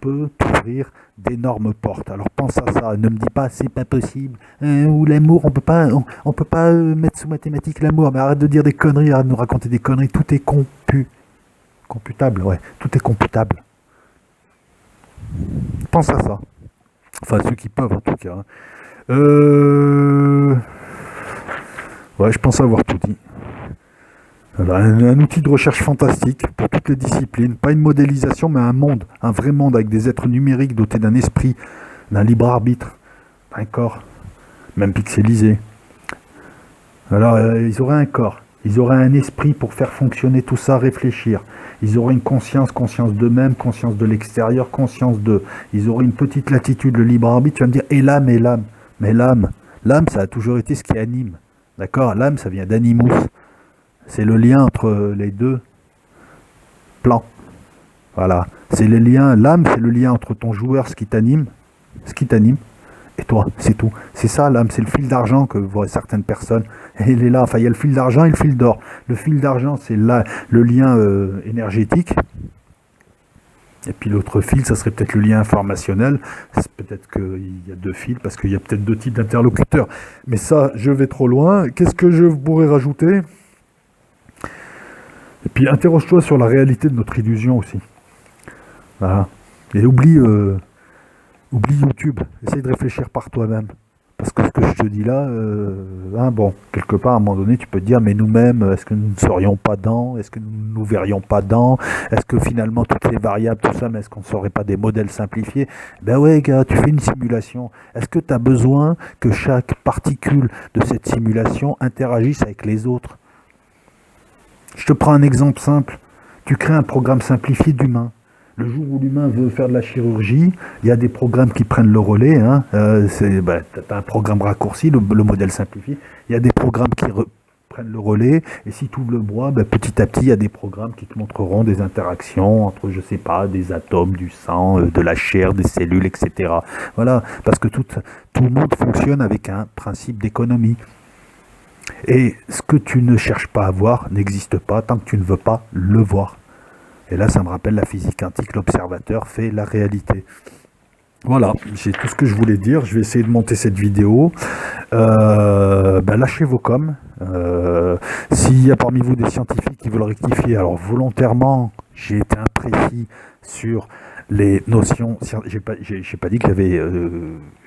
peut t'ouvrir d'énormes portes. Alors pense à ça, ne me dis pas c'est pas possible, ou l'amour, on peut pas mettre sous mathématiques l'amour, mais arrête de dire des conneries, arrête de nous raconter des conneries, tout est computable, ouais, tout est computable. Pense à ça. Enfin, ceux qui peuvent en tout cas, hein. Ouais, je pense avoir tout dit. Alors, un outil de recherche fantastique pour toutes les disciplines, pas une modélisation mais un monde, un vrai monde avec des êtres numériques dotés d'un esprit, d'un libre arbitre, d'un corps, même pixelisé. Alors ils auraient un corps, ils auraient un esprit pour faire fonctionner tout ça, réfléchir. Ils auraient une conscience, conscience d'eux-mêmes, conscience de l'extérieur, conscience d'eux. Ils auraient une petite latitude, le libre arbitre. Tu vas me dire, et l'âme, et l'âme. Mais l'âme, ça a toujours été ce qui anime. D'accord? L'âme, ça vient d'animus. C'est le lien entre les deux plans. Voilà. C'est le lien, l'âme, c'est le lien entre ton joueur, ce qui t'anime, et toi, c'est tout. C'est ça l'âme, c'est le fil d'argent que voient certaines personnes. Et il est là, enfin il y a le fil d'argent et le fil d'or. Le fil d'argent, c'est là le lien énergétique. Et puis l'autre fil, ça serait peut-être le lien informationnel. C'est peut-être qu'il y a deux fils, parce qu'il y a peut-être deux types d'interlocuteurs. Mais ça, je vais trop loin. Qu'est-ce que je pourrais rajouter? Et puis interroge-toi sur la réalité de notre illusion aussi. Voilà. Et oublie YouTube. Essaye de réfléchir par toi-même. Parce que ce que je te dis là, bon, quelque part, à un moment donné, tu peux te dire, mais nous-mêmes, est-ce que nous ne serions pas dans? Est-ce que nous ne nous verrions pas dans? Est-ce que finalement, toutes les variables, tout ça, mais est-ce qu'on ne serait pas des modèles simplifiés? Ben ouais, gars, tu fais une simulation. Est-ce que tu as besoin que chaque particule de cette simulation interagisse avec les autres? Je te prends un exemple simple. Tu crées un programme simplifié d'humain. Le jour où l'humain veut faire de la chirurgie, il y a des programmes qui prennent le relais. Hein. Tu as un programme raccourci, le modèle simplifié. Il y a des programmes qui prennent le relais. Et si tu ouvres le bois, petit à petit, il y a des programmes qui te montreront des interactions entre, je sais pas, des atomes, du sang, de la chair, des cellules, etc. Voilà, parce que tout le monde fonctionne avec un principe d'économie. Et ce que tu ne cherches pas à voir n'existe pas tant que tu ne veux pas le voir. Et là, ça me rappelle la physique quantique, l'observateur fait la réalité. Voilà, c'est tout ce que je voulais dire. Je vais essayer de monter cette vidéo. Lâchez vos coms. S'il y a parmi vous des scientifiques qui veulent rectifier, alors volontairement, j'ai été imprécis sur les notions. J'ai pas dit que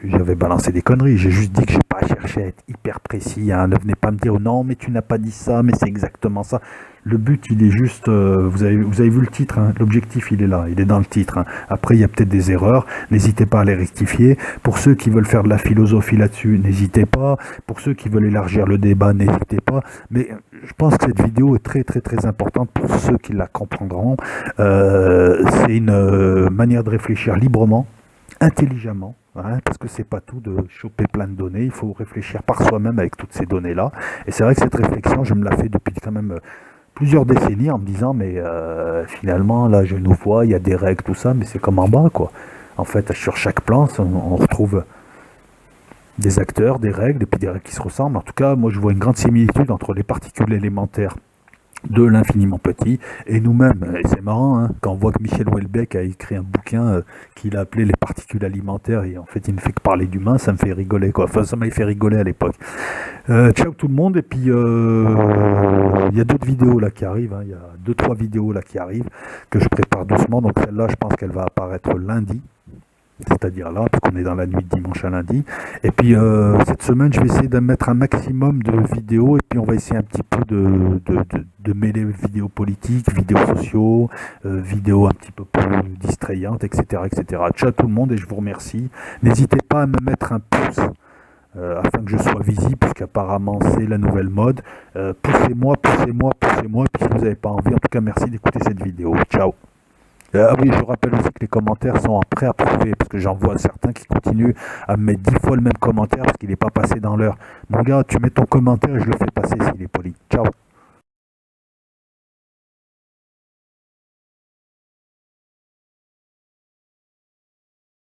j'avais balancé des conneries. J'ai juste dit que j'ai pas cherché à être hyper précis. Hein. Ne venez pas me dire non, mais tu n'as pas dit ça, mais c'est exactement ça. Le but, il est juste, vous avez vu le titre, hein, l'objectif, il est là, il est dans le titre. Hein. Après, il y a peut-être des erreurs, n'hésitez pas à les rectifier. Pour ceux qui veulent faire de la philosophie là-dessus, n'hésitez pas. Pour ceux qui veulent élargir le débat, n'hésitez pas. Mais je pense que cette vidéo est très très très importante pour ceux qui la comprendront. C'est une manière de réfléchir librement, intelligemment. Hein, parce que c'est pas tout de choper plein de données, il faut réfléchir par soi-même avec toutes ces données-là. Et c'est vrai que cette réflexion, je me la fais depuis quand même plusieurs décennies en me disant mais finalement là je nous vois, il y a des règles, tout ça, mais c'est comme en bas quoi. En fait sur chaque plan on retrouve des acteurs, des règles et puis des règles qui se ressemblent. En tout cas moi je vois une grande similitude entre les particules élémentaires de l'infiniment petit et nous-mêmes. Et c'est marrant hein, quand on voit que Michel Houellebecq a écrit un bouquin qu'il a appelé Les particules alimentaires et en fait il ne fait que parler d'humains, ça me fait rigoler quoi. Enfin ça m'a fait rigoler à l'époque. Ciao tout le monde et puis il y a d'autres vidéos là qui arrivent, hein. Il y a 2-3 vidéos là qui arrivent que je prépare doucement, donc celle-là je pense qu'elle va apparaître lundi. c'est-à-dire là, parce qu'on est dans la nuit de dimanche à lundi. Et puis cette semaine, je vais essayer de mettre un maximum de vidéos, et puis on va essayer un petit peu de mêler vidéos politiques, vidéos sociaux, vidéos un petit peu plus distrayantes, etc., etc. Ciao tout le monde et je vous remercie. N'hésitez pas à me mettre un pouce afin que je sois visible, puisqu'apparemment c'est la nouvelle mode. Poussez-moi, poussez-moi, poussez-moi, et puis si vous n'avez pas envie, en tout cas merci d'écouter cette vidéo. Ciao. Ah oui, je rappelle aussi que les commentaires sont en pré-approuvé, parce que j'en vois certains qui continuent à me mettre 10 fois le même commentaire parce qu'il n'est pas passé dans l'heure. Mon gars, tu mets ton commentaire et je le fais passer s'il est poli. Ciao.